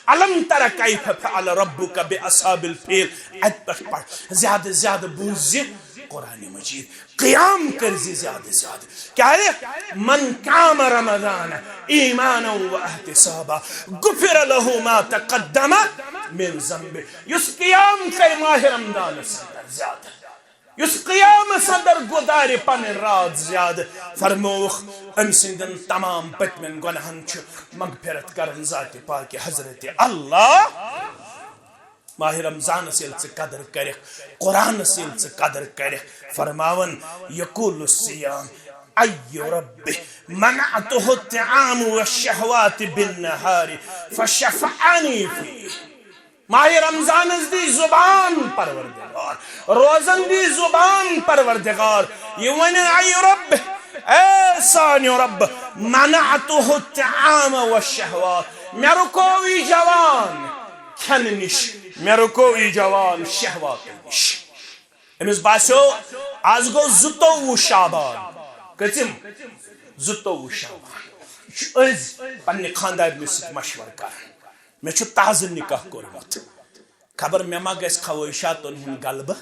علم تر کیف فعل ربک باصحاب الفیل ات پہ پڑھ زیادہ زیادہ بوز قرآن مجید قیام کرزی زیادہ زیادہ کیا ہے من قام رمضان ایمانا و احتسابا غفر له ما تقدم من ذنب یس قیام کر ماہ رمضان اندر زیادہ یس قیام اندر گزار پن رات زیادہ فرموخ ام سندن تمام پتمن گناہن چھ مغفرت کرن ذات پاک حضرت اللہ ماہ رمضان سیل سے قدر کرے قرآن سیل سے قدر کرے فرماون یقول السیام ای رب منعته الطعام والشہوات بالنہار فشفعنی فی ماہ رمضان دی زبان پروردگار روزن دی زبان پروردگار یہ ونن ای رب اے سانی رب منعته الطعام والشہوات میں رکوی جوان کھن نش میں رکوی جوان شہوات نش امس باسو آز گو 22 شعبان کتم 22 شعبان از پنی خاندار نسیت مشور کر میں چھو تازہ نکاح کورمت خبر میں ما گیس خواہشات انہن غلبہ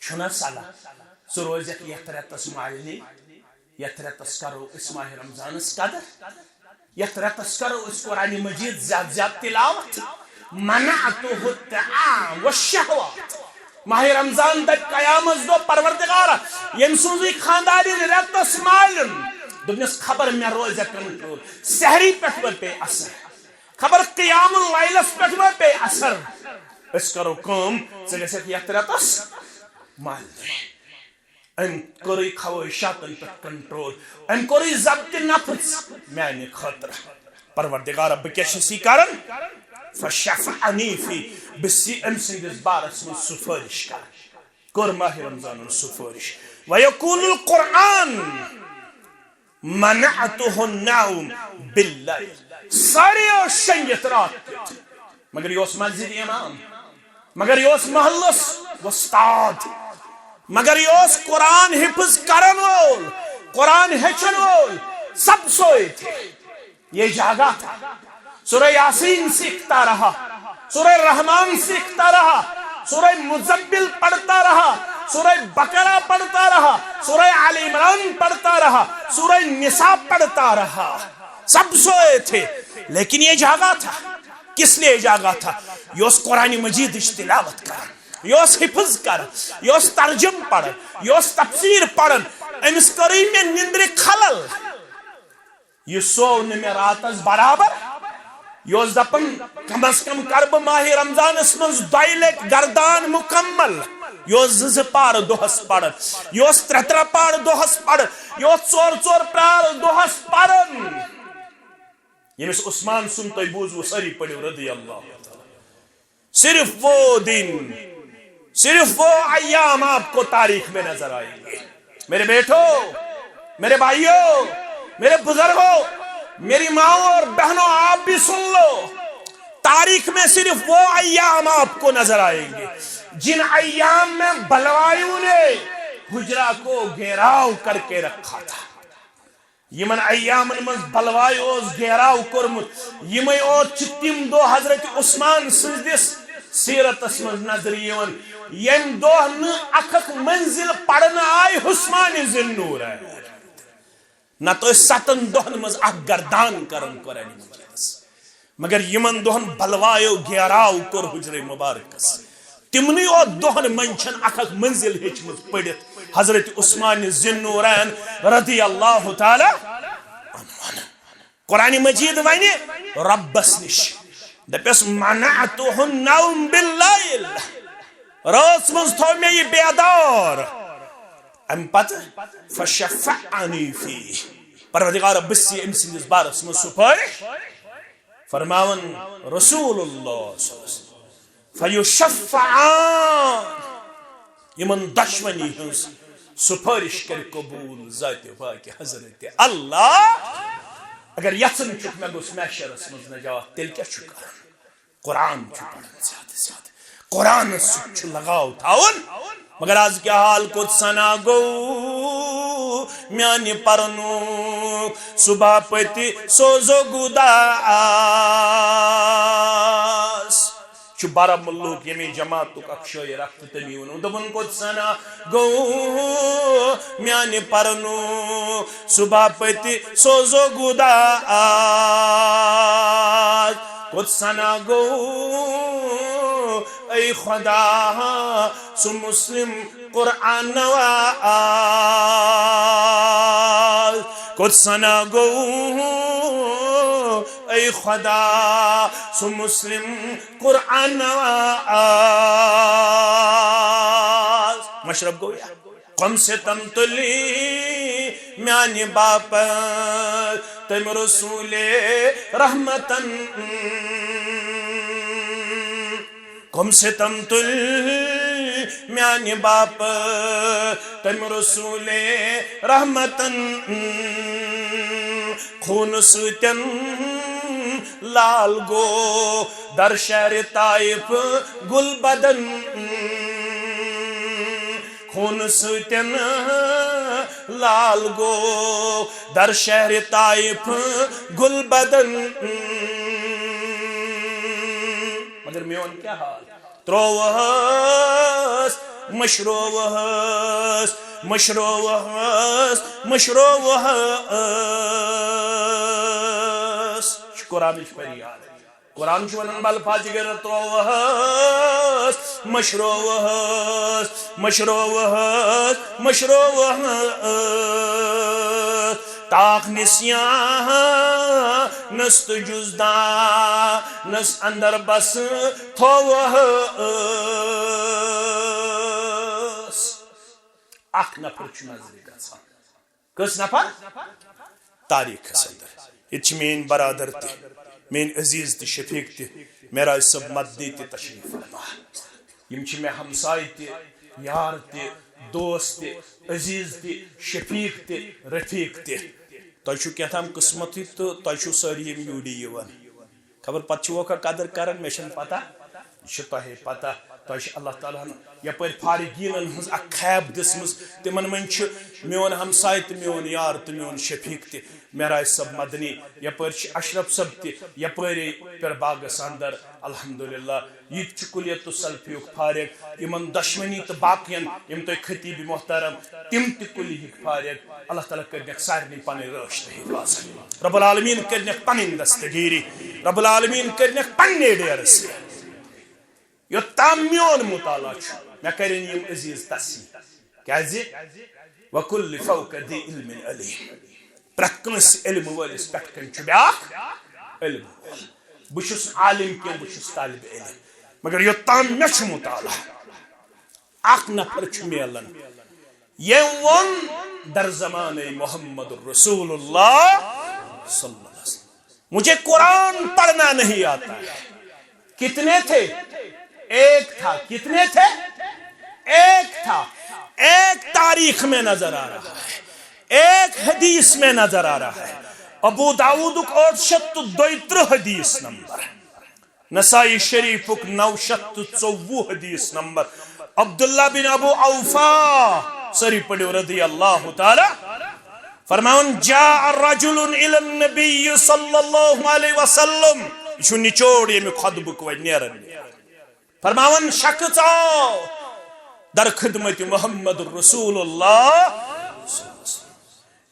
چھنا سالا سو روزیت یترتس معلنی یترتس کرو اس ماہ رمضان اس قدر یترتس کرو اس قرآن مجید زیاد زیاد تلاوت منعته الطعام والشہوات ماہ رمضان تک قیامت دو پروردگارا یم سوزی خانداری رتس مالن دنیس خبر میں روزہ کنٹرول سحری پہ پہ اثر خبر قیام اللیلس پہ اثر اس کرو کم سے یترتس مال ام کوری خواہشاتن پہ کنٹرول ام کوری ضبط نفس میانی خطر پروردگارا بکیشسی کرن فشفعنی فی بسی ام سندس بارس من سفارش کر ماہ رمضان سفارش ویقول القرآن منعته النوم باللیل ساری شنگت رات مگر یوس مسجد امام مگر یوس محلس وستاد مگر یوس قرآن حفظ کرن وول قرآن ہچن وول سب سوئے تھے یہ جاگا تھا سورہ یاسین سیکھتا رہا سورہ رحمان سیکھتا رہا سورہ مزمل پڑھتا رہا سورہ بقرہ پڑھتا رہا سورہ آل عمران پڑھتا رہا سورہ نساء پڑھتا رہا سب سوئے تھے لیکن یہ جاگا تھا کس لیے جاگا تھا یہ اس قرآن مجید تلاوت کر یہ اس حفظ کر یہ اس ترجم پڑھ یہ اس تفسیر پڑھ امس کریم میں نندر خلل یہ سو میں راتس برابر یوز دپن کم از کم کرب ماہ رمضان اسمز دائلک گردان مکمل یوز زز پار دوہس پڑھ یوز ترتر پار دوہس پڑھ یوز چور چور پار دوہس پڑھن یمس عثمان سنتوی بوزو سری پڑھو رضی اللہ صرف وہ دن صرف وہ ایام آپ کو تاریخ میں نظر آئیں گے میرے بیٹھو میرے بھائیوں میرے بزرگوں میری ماں اور بہنوں آپ بھی سن لو تاریخ میں صرف وہ ایام آپ کو نظر آئیں گے جن ایام میں بلوایوں نے حجرہ کو گھیراؤ کر کے رکھا تھا یمن ایام من بلوایوز گھیراؤ کرمت یمیں اور چتیم دو حضرت عثمان سندس سیرت اسمز نظر یون یم دو اکھک منزل پڑھنا آئی عثمان ذنور ہے نہ تو اس ستن دہن مز اک گردان کرن قرآن مجیدس مگر یمن دہن بلوایو گھیراؤ کر حجر مبارکس تمنی او دہن منچن اکھک منزل ہچمت پڑھت حضرت عثمان ذنورین رضی اللہ تعالی عنہ قرآن مجید وانی ربس نش دپس منعته النوم باللیل رات مز تھو میں یہ بیدار ام پت فشفعنی فی پروردگار بسی ام سندس بارس من سپارش فرماون رسول اللہ صلی اللہ علیہ وسلم فیشفعان یمن دشمنی ہنس سپارش کر قبول ذات پاک حضرت اللہ اگر یسن چک میں گوس محشرس مز نجات تیل کیا چکر قرآن چھ پڑھن زیادہ زیادہ قرآن چھ لگاؤ تھاون مگر آز کیا حال کت سنا گو میانی پرنو صبح پتی سوزو گداس چو بارہ ملوک یمی جماعتک اکشوی رفت تمیون دبن کت سنا گو میانی پرنو صبح پتی سوزو گداس کت سنا گو ای خدا سو مسلم قرآن نواز کت سنا گو ای خدا سو مسلم قرآن نواز مشرب گویا قم سے تم تلی میانی باپ تم رسول رحمتن قم سے تم تل میانی باپ تم رسول رحمتن خون سوتن لال گو در شہر طائف گل بدن خون سوتن لال گو در شہر طائف گل بدن مگر میون کیا حال تروہس مشروہس مشروہس مشروہس قرآن فریاد قرآن ونان بالفاظ گر تروہس مشروہس مشروہس مشروہس تاخ نسیان نست جزدان نس اندر بس تھوہس اخ نفر چھ نظر گژھان کس نفر تاریخ اندر یہ مین برادر تہ مین عزیز تہ شفیق تہ میرا صب مدنی تہ تشریف فرما یم چھ مے ہمسائے تہ یار تہ دوست تہ عزیز تہ شفیق تہ رفیق تہ تہ کیاتام قسمت تو تہ ساری یم یوڑی یوان خبر پتہ ووکھا قدر کران مے چھن پتہ یہ تہ پتہ تہ اللہ تعالیٰ یپر فارغینن ہز اخ خیب دسمز تمن من میون ہمسائے تو میون یار تو میون شفیق تہ معراج صب مدنی یپر اشرف صب تہ یپر پیر باغس اندر الحمدللہ یہ کلیت تو سلفیوک فارغ یمن دشمنی تو باقین یم تہ خطیب محترم تم تہ کلی ہک فارغ اللہ تعالیٰ کرنک سارنی پن رشت حفاظت رب العالمین کرنک پن دستگیری رب العالمین کرنک پنہ ڈیرس یوتام میون مطالعہ مے کرن یم عزیز تصحیح کیازِ وکل فوق دی علم علیم پرٛٮ۪تھ کٲنٛسہِ علم وٲلِس پٮ۪ٹھ کَنۍ چھُ بیٛاکھ علم وول بہٕ چھُس عالم کینٛہہ بہٕ چھُس طالبِ علم مگر یوتام مےٚ چھُ مطالعہ اکھ نفر چھُ میلان یٔمۍ ووٚن در زمانۂ محمد رسول اللہ صلی اللہ علیہ وسلم مجھے قرآن پڑھنا نہیں آتا ہے کتنے تھے ایک تھا کتنے تھے ایک تھا ایک تاریخ میں نظر آ رہا ہے ایک حدیث میں نظر آ رہا ہے ابو داود 832 حدیث نمبر نسائی شریف 924 حدیث نمبر عبداللہ بن ابو اوفا سری پڑھو رضی اللہ تعالی فرماؤن جاء الرجل الى النبی صلی اللہ علیہ وسلم یہ نچوڑ یہ خطبک و نیرن فرماؤن شخص آو در خدمت محمد رسول اللہ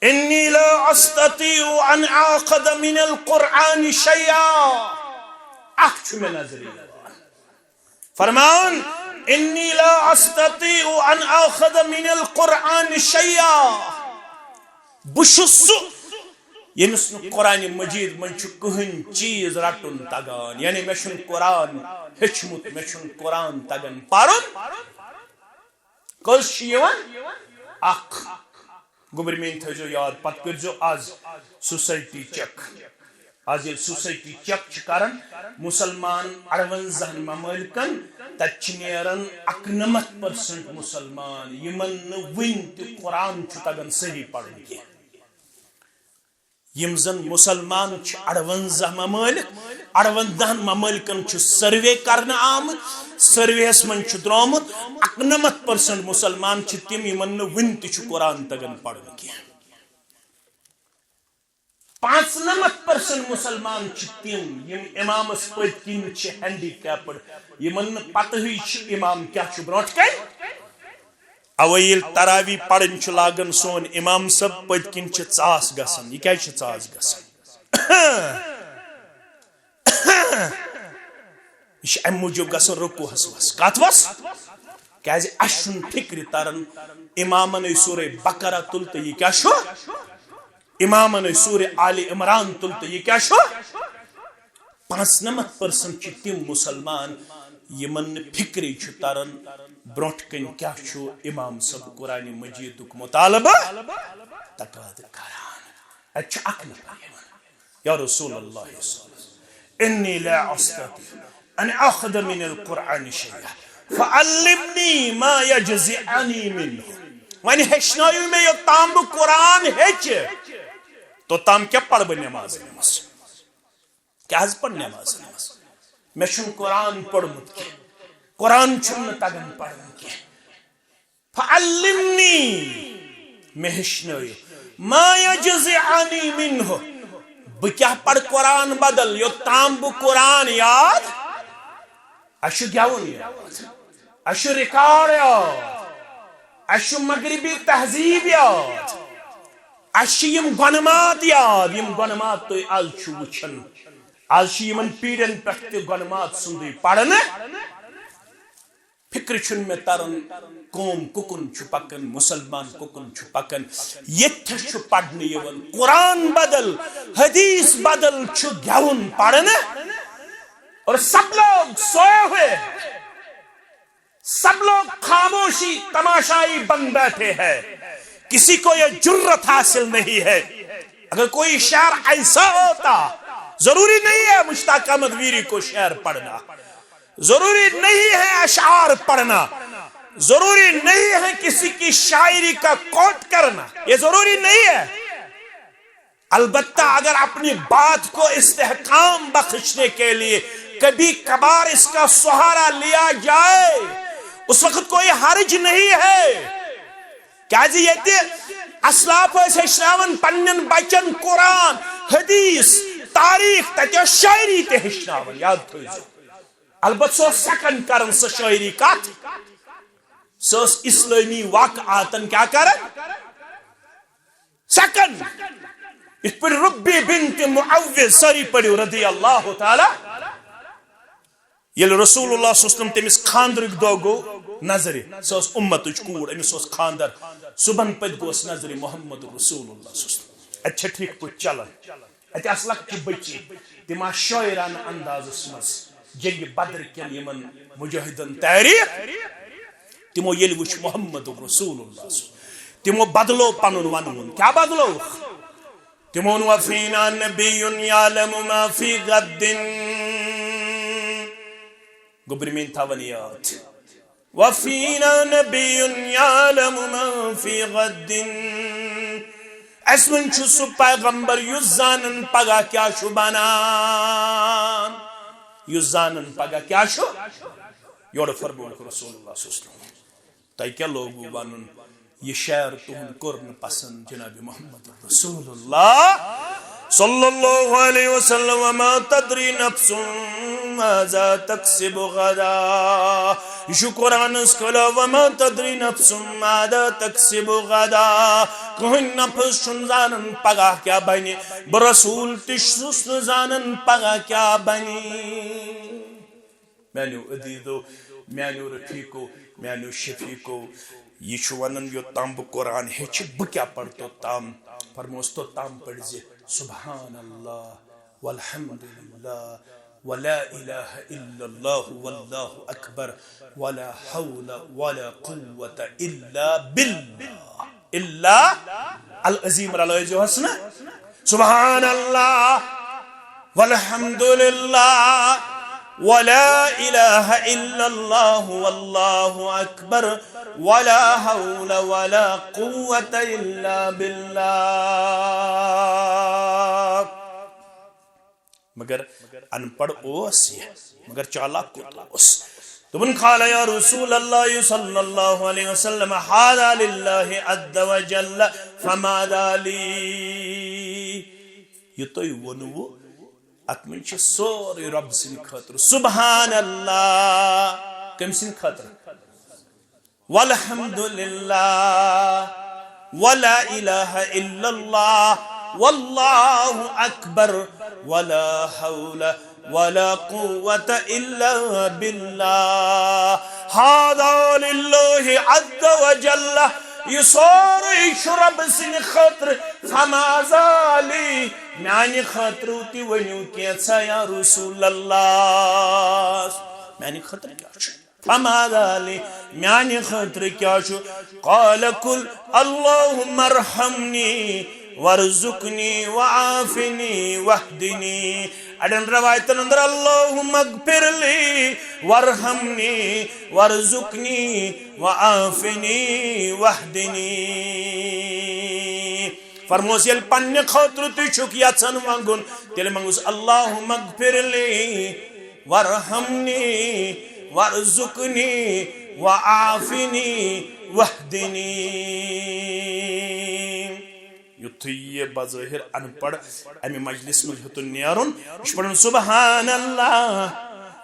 انی لا استطیع ان آخذ من القرآن شیئا اخچ میں نظری فرماؤن انی لا استطیع ان آخذ من القرآن شیئا بشس یمس قرآن مجید من چھ کہن چیز رٹن تگان یعنی میں چھن قرآن ہچمت میں چھن قرآن تگان پرن کس یوان اخ گوبرمین تھو یاد پت کرزو آز سوسائٹی چیک آج یہ سوسائٹی چیک کرن مسلمان 58 ممالکن تت نیرن 91% مسلمان یمن ون تہ قرآن چھ تگان صحیح پڑھن کی یم زن مسلمان 58 ممالک 58 ممالکن سروے کرنے آمت سرویس من درامت 91% مسلمان تم یمن ون تہ قرآن تگان پڑھن کی 95% مسلمان تم یم امامس پت کن ہینڈی کیپڈ یمن پتہ امام کیا برونٹ کن اویل تراوی پڑھن لاگن سون امام صاحب پت کن ژاس گسان یہ کیا ژاس گسان یہ ام موجود گسان رکوہس وس کت وس کیازِ اَسہِ چھُنہٕ فکر تران امامن سورہ بقرہ تل تو یہ کیا چھُ امامن سورہ آل عمران تل تو یہ کیا چھُ 95% تم مسلمان یمن فکری تران برونٹ کن کیا چھُ امام صاحب قرآن مجید مطالبہ تقاضا کران اتھ اکھ نفر یا رسول اللہ صلی اللہ علیہ وسلم انی لا استطيع ان اخذ من القرآن شيئا فعلمنی ما یجزعنی منه ون ہیچنایو میں یوتام بہ قرآن ہیچ توتام کیا پڑھ بہ نماز نماز کیا حض پڑھ نماز نماز میں چھن قرآن پڑھمت کی قرآن چھن تگن پڑھن کی فعلمنی میں ہیچنایو ما یجزعنی منه بہ کیا پڑھ قرآن بدل یوتام بہ قرآن یاد اشو گیون یاد اشو ریکارڈ یاد اشو مغربی تہذیب یاد اشو یم گنمات یاد یم گنمات تو آز چھو وچھن آز چھ یمن پیڑن پہ گنمات سندی پڑھنے فکر چھن میں ترن قوم ککن چھ پکن مسلمان ککن چھ پکن یتھ چھ پڑھنے یون قرآن بدل حدیث بدل چھ گیون پڑھنے اور سب لوگ سوئے ہوئے سب لوگ خاموشی تماشائی بن بیٹھے ہیں کسی کو یہ جرت حاصل نہیں ہے اگر کوئی شعر ایسا ہوتا ضروری نہیں ہے مشتاق احمد ویری کو شعر پڑھنا ضروری نہیں ہے اشعار پڑھنا ضروری نہیں ہے کسی کی شاعری کا کوٹ کرنا یہ ضروری نہیں ہے البتہ اگر اپنی بات کو استحکام بخشنے کے لیے کبھی کبھار اس کا سہارا لیا جائے اس وقت کوئی حرج نہیں ہے کیا جی یہ اسلاف ہیچناون پنن بچن قرآن حدیث تاریخ تتہ شاعری تہ ہیچناون یاد تھٲیزیو البتہ سو سکن کرن سو شاعری کت سوس اسلامی واقعاتن کیا کرن سکن اس پر ربی بنت معوذ ساری پڑھو رضی اللہ تعالی یل رسول اللہ صلی اللہ علیہ وسلم تمس خاندرک دو گو نظر سوس امتچ کوڑ امس خاندر صبح پت گوس نظر محمد رسول اللہ صلی اللہ علیہ وسلم اچھا ٹھیک پہ چلن اتہ اس لکچ بچی تم شاعرانہ اندازس مز جنگ بدر کن یمن مجاہدن تحریک تمو یل وچ محمد رسول اللہ صلی اللہ علیہ وسلم تمو بدلو پنن ونون کیا بدلو تمو وفینا نبی یعلم ما فی غد گبرمین تھاونیات وفینا نبی یعلم ما فی غد اسمن چھ سو پیغمبر یس زانن پگا کیا شو بنان یس زانن پگا کیا شو یور فرمون رسول اللہ صلی اللہ علیہ وسلم تائی کیا لوگو بانن یہ شعر تہن کرن پسند جناب محمد رسول اللہ صلی اللہ علیہ وسلم وما تدری نفس ماذا تکسب غدا یہ قرآن اس کلا وما تدری نفس ماذا تکسب غدا کوئی نفس چن زانن پگا کیا بنی برسول تشسس زانن پگا کیا بنی میانو عدیدو میانو رفیقو میانو شفیقو یہ ونن یو تام بہ قرآن ہیچ بہ کیا پڑھ تو تام فرموس تو تام پڑھ زی سبحان اللہ والحمد للہ ولا الہ الا اللہ واللہ اکبر ولا حول ولا قوة الا باللہ الا العظیم علیہ جو حسنا سبحان اللہ والحمد للہ ولا الہ الا اللہ واللہ اکبر ولا حول ولا قوة الا باللہ مگر ان پڑھ اوس یہ مگر چالاک کوت اوس دوپن قال یا رسول اللہ صلی اللہ علیہ وسلم هذا للہ عز وجل فماذا لی یہ تو ونو ات من چھ سوری رب سن خاطر سبحان اللہ کم سن خاطر والحمد للہ ولا الہ الا اللہ واللہ اکبر ولا حول ولا قوة إلا بالله هذا لله عز وجل يصور يشرب سن خطر فما زالي معني خطروتي ونوكيتها يا رسول الله معني خطر كياشو فما زالي معني خطر كياشو قال قل اللهم ارحمني وارزقني وعافني واهدني اڑن روایتن اندر اللہم اغفر لی وارحمنی وارزقنی وعافنی واہدنی فرموس یل پنہ خاطر تھی چھک یژھان منگن تیل منگوس اللہم اغفر لی وارحمنی وارزقنی وعافنی واہدنی یتھی بظاہر ان پڑھ امی مجلس میں ہتن نیارن اس پڑھن سبحان اللہ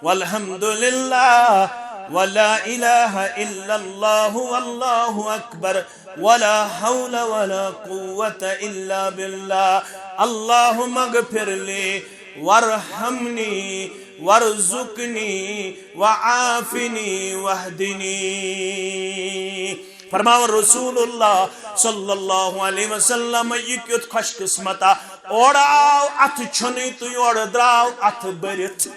والحمد للہ ولا الہ الا اللہ واللہ اکبر ولا حول ولا قوة الا باللہ اللہم اغفر لی وارحمنی وارزقنی وعافنی واہدنی فرماون رسول اللہ صلی اللہ علیہ وسلم یہ کیت خوش قسمتا اوڑاو ات چھنی تو یوڑ دراو ات برت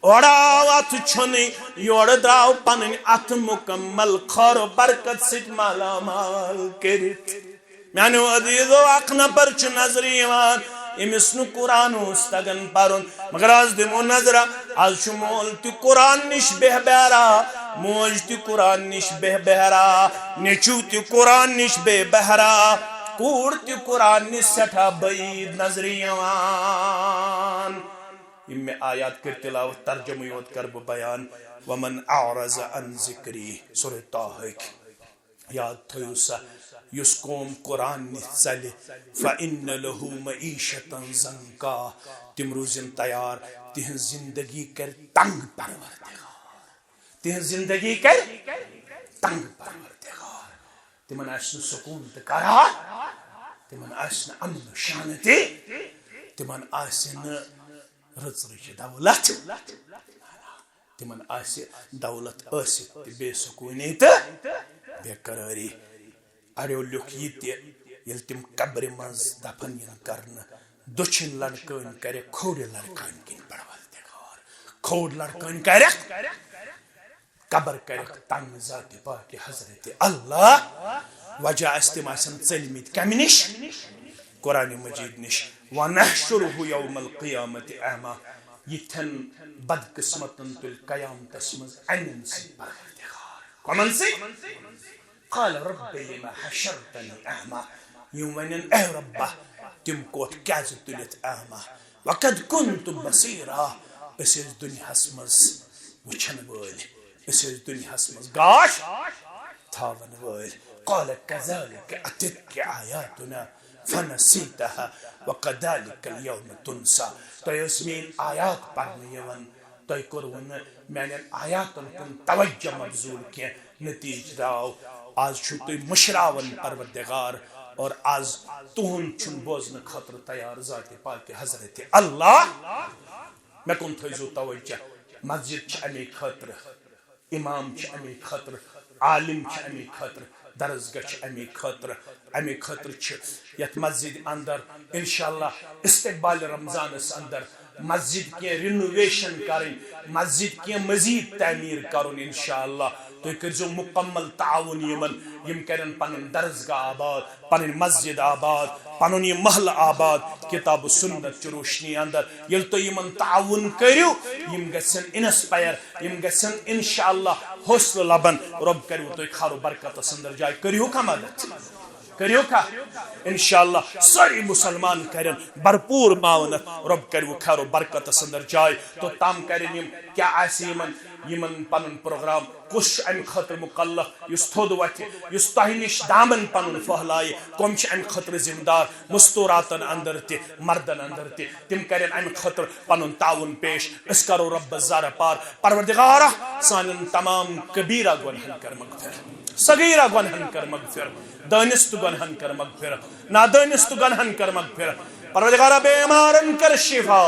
اوڑاو ات چھنی یوڑ دراو پنن ات مکمل خور برکت سٹ مالا مال کرت میانو عزیزو اقنا پرچ نظری ایمان امس نو قرآن استگن پرن مگر آز دمو نظرہ آز شمول تی قرآن نش بہ بہرا موج تی قرآن نش بہ بہرا نیچو تی قرآن نش بہ بہرا کور تی قرآن نش سٹھا بعید نظری ایمان ام میں آیات کر تلاوت ترجمہ یود کرب بیان ومن اعرض عن ذکری سورہ طه یاد تھیو سا یس قوم قرآن نچل فإن له معیشتا زنکا تم روزن تیار تہن زندگی کر تنگ پروردگار تہن زندگی کر تنگ پروردگار تمن آسن سکون تقرار تمن آسن امن و شانتی تمن آسن رچ دولت تمن آسن دولت آسن بے سکونی تا بے قراری اڑیو لوک یہ یل تم قبر مز دفن ین کرن دچھن لڑکن کرے کھوڑ لڑکن کن پروردگار کھوڑ لڑکن کرے قبر کرے تنگ ذات پاک حضرت اللہ وجہ استم آسن ژلمت کمہ نش قرآن مجید نش ونحشرہ یوم القیامت اعما یتھن بد قسمتن تل قیامتس مز انن سی پروردگار کمن سی قال رب لما حشرتني أعمى يومين أي ربه تم كوت كاز تلت أعمى وقد كنت بصيرا اسيز دنيا حسمز وچن بول اسيز دنيا حسمز قاش تاون بول قال كذلك أتتك آياتنا فنسيتها وكذلك اليوم تنسى تو يسمين آيات پڑھنے یون تو کرون میں آیاتن کن توجہ مبذول کی نتیج داو آز چھو مشراون پروردگار اور آز تہن چھن بوزن خطر تیار ذات پاک حضرت اللہ میں کن تھیزو توجہ مسجد چھ امی خطر امام چھ امی خطر عالم چھ امی خطر درسگاہ چھ امی خطر چھ یت مسجد اندر انشاءاللہ استقبال رمضان اس اندر مسجد کی رینوویشن کریں مسجد کی مزید تعمیر کرن انشاءاللہ تو کرزو مکمل تعاون یم کرن پنن درسگاہ آباد پنن مسجد آباد پنن یہ محل آباد کتاب سنت چ روشنی اندر یل تو یمن تعاون کریو یم گسن انسپائر یم گسن انشاءاللہ حوصلہ لبن رب کریو تو خیر و برکت اندر جائے کریو کا مدد کریو کا انشاءاللہ ساری مسلمان کرن بھرپور معاونت رب کرو خیر و برکت اندر جائے تو تام کرن یم کیا آسی یمن پنن پروگرام کش ام خطر مکلف یس تھود وتھ یس تہ نش دامن پنن پھہلائے کم چھ ام خطر ذمہ دار مستوراتن اندر تہ مردن اندر تہ تم کرن ام خطر پنن تعاون پیش اس کرو رب زار پار پروردگارا سانن تمام کبیرہ گنہن کر مغفرت صغیرہ گنہن کر مغفرت دانست گنہن کر مغفرت نادانست گنہن کر مغفرت پروردگارا بیمارن کر شفا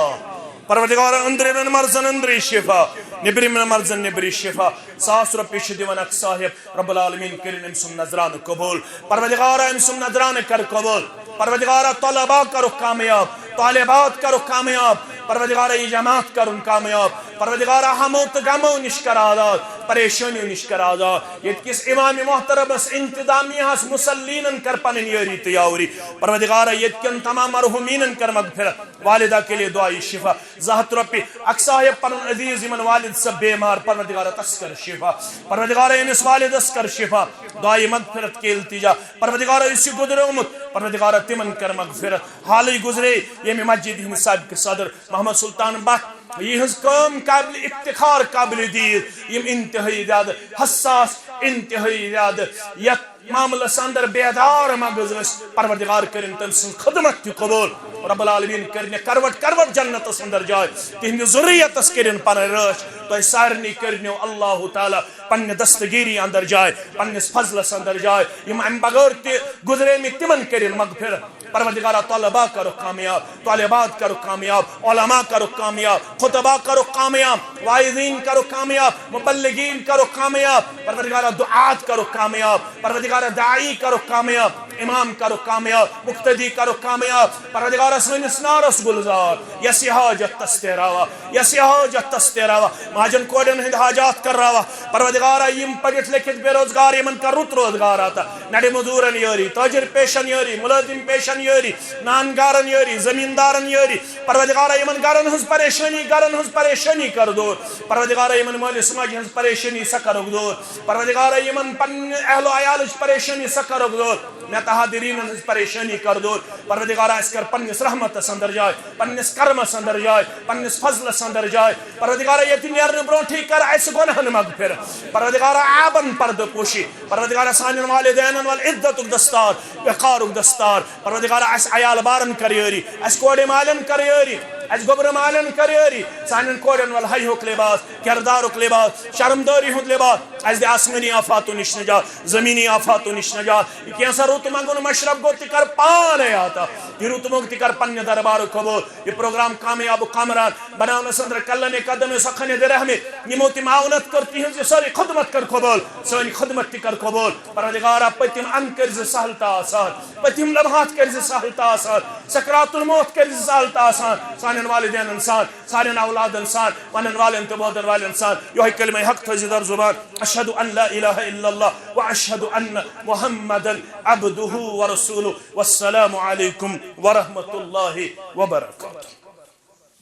پروردگار اندرین مرزن اندری شفا نبرین مرزن نبری شفا 100 روپیہ چھ دیوان اک صاحب رب العالمین کرن ام سن نظران قبول پروردگار ام سن نظران کر قبول پروردگار طلباء کرو کامیاب طالبات کرو کامیاب پروردگار یہ جماعت کرن کامیاب پروردگار ہمو تو غمو نش کر آزاد پریشانیوں نش کر آزاد یہ کس امام محترم اس انتظامیہ اس مسلینن کر پنن یاری تیاوری پروردگار یہ کن تمام مرحومین کر مغفرت والدہ کے لیے دعائی شفا زہت ربی اکساہب پنن عزیز من والد سب بیمار پروردگار تسکر شفا پروردگار انس والد اسکر شفا دعائی مغفرت کے التجا پروردگار اسی گزرے امت پروردگار تمن کر مغفرت حالی گزرے یہ مسجد ہند صاحب کے صدر محمد سلطان بٹ یہ کام قابل افتخار قابل دید یم انتہائی زیادہ حساس انتہائی زیادہ یک معاملہ اندر بیدار مغز پروردگار کرن تم سن خدمت کی قبول رب العالمین کرنے کروٹ جنت اندر جائے تہند ذریت کرن پن رچ تو سارنی کرنو اللہ تعالی پن دستگیری اندر جائے پنس فضلس اندر جائے یم ام بغیر تہ گزرے میں تمن کرن مغفرت پروردگار طلباء کرو کامیاب طالبات کرو کامیاب علماء کرو کامیاب خطباء کرو کامیاب واعظین کرو کامیاب مبلغین کرو کامیاب پروردگار دعات کرو کامیاب پروردگار داعی کرو کامیاب امام کرو کامیاب مقتدی کرو کامیاب پروردگار سنس نارس گلزار یسی حاجت تستیراوا یسی حاجت تستیراوا ماجن کوڈن ہند حاجات کر رہا پروردگار یم پڑھت لکھت بے روزگار یمن کا رت روزگار آتا نڑی مزورن یوری تاجر پیشن یوری ملازم پیشن یوری نانگارن یوری زمیندارن یوری پروردگار یمن گارن ہز پریشانی کر دور پروردگار یمن مال سماج ہز پریشانی سکر دور پروردگار یمن پن اہل و عیال پریشانی سکر دور نتحادرین ہز پریشانی کر دور پروردگار اس کر پنس رحمت اندر جائے پنس کرم اندر جائے پنس فضل اندر جائے پروردگار یتن یارن برونٹھی کر اس گنہن مغفر پروردگار آبن پرد پوشی پروردگار سانن والدین والعزت دستار وقار دستار پروردگار اس عیال بارن کریری اس کوڑے مالن کریری اس گبر مالن کریری سانن کوڑن وال حی ہوک لباس کردار ہوک لباس شرمداری ہوک لباس اس دے آسمانی آفاتو نش نجات زمینی آفاتو نش نجات کیسا روت منگون مشرب گو تکر پانے آتا یہ روت منگ تکر پن دربار قبول یہ پروگرام کامیاب و کامران بناونا سندر کلن قدم سخن درہمی یہ موتی معاونت کرتی ہیں ساری خدمت کر قبول ساری خدمت کر قبول پروردگارا پتیم ان کرز سہلتا آسان پتیم لمحات کرز سہلتا آسان سکرات الموت کرز سہلتا آسان سانن والدین انسان سانن اولاد انسان ونن والن تبودر والن انسان یہ کلمہ حق تزدر زبان اشہد ان لا الہ الا اللہ واشہد ان محمدا عبدہ ورسولہ والسلام علیکم ورحمۃ اللہ وبرکاتہ.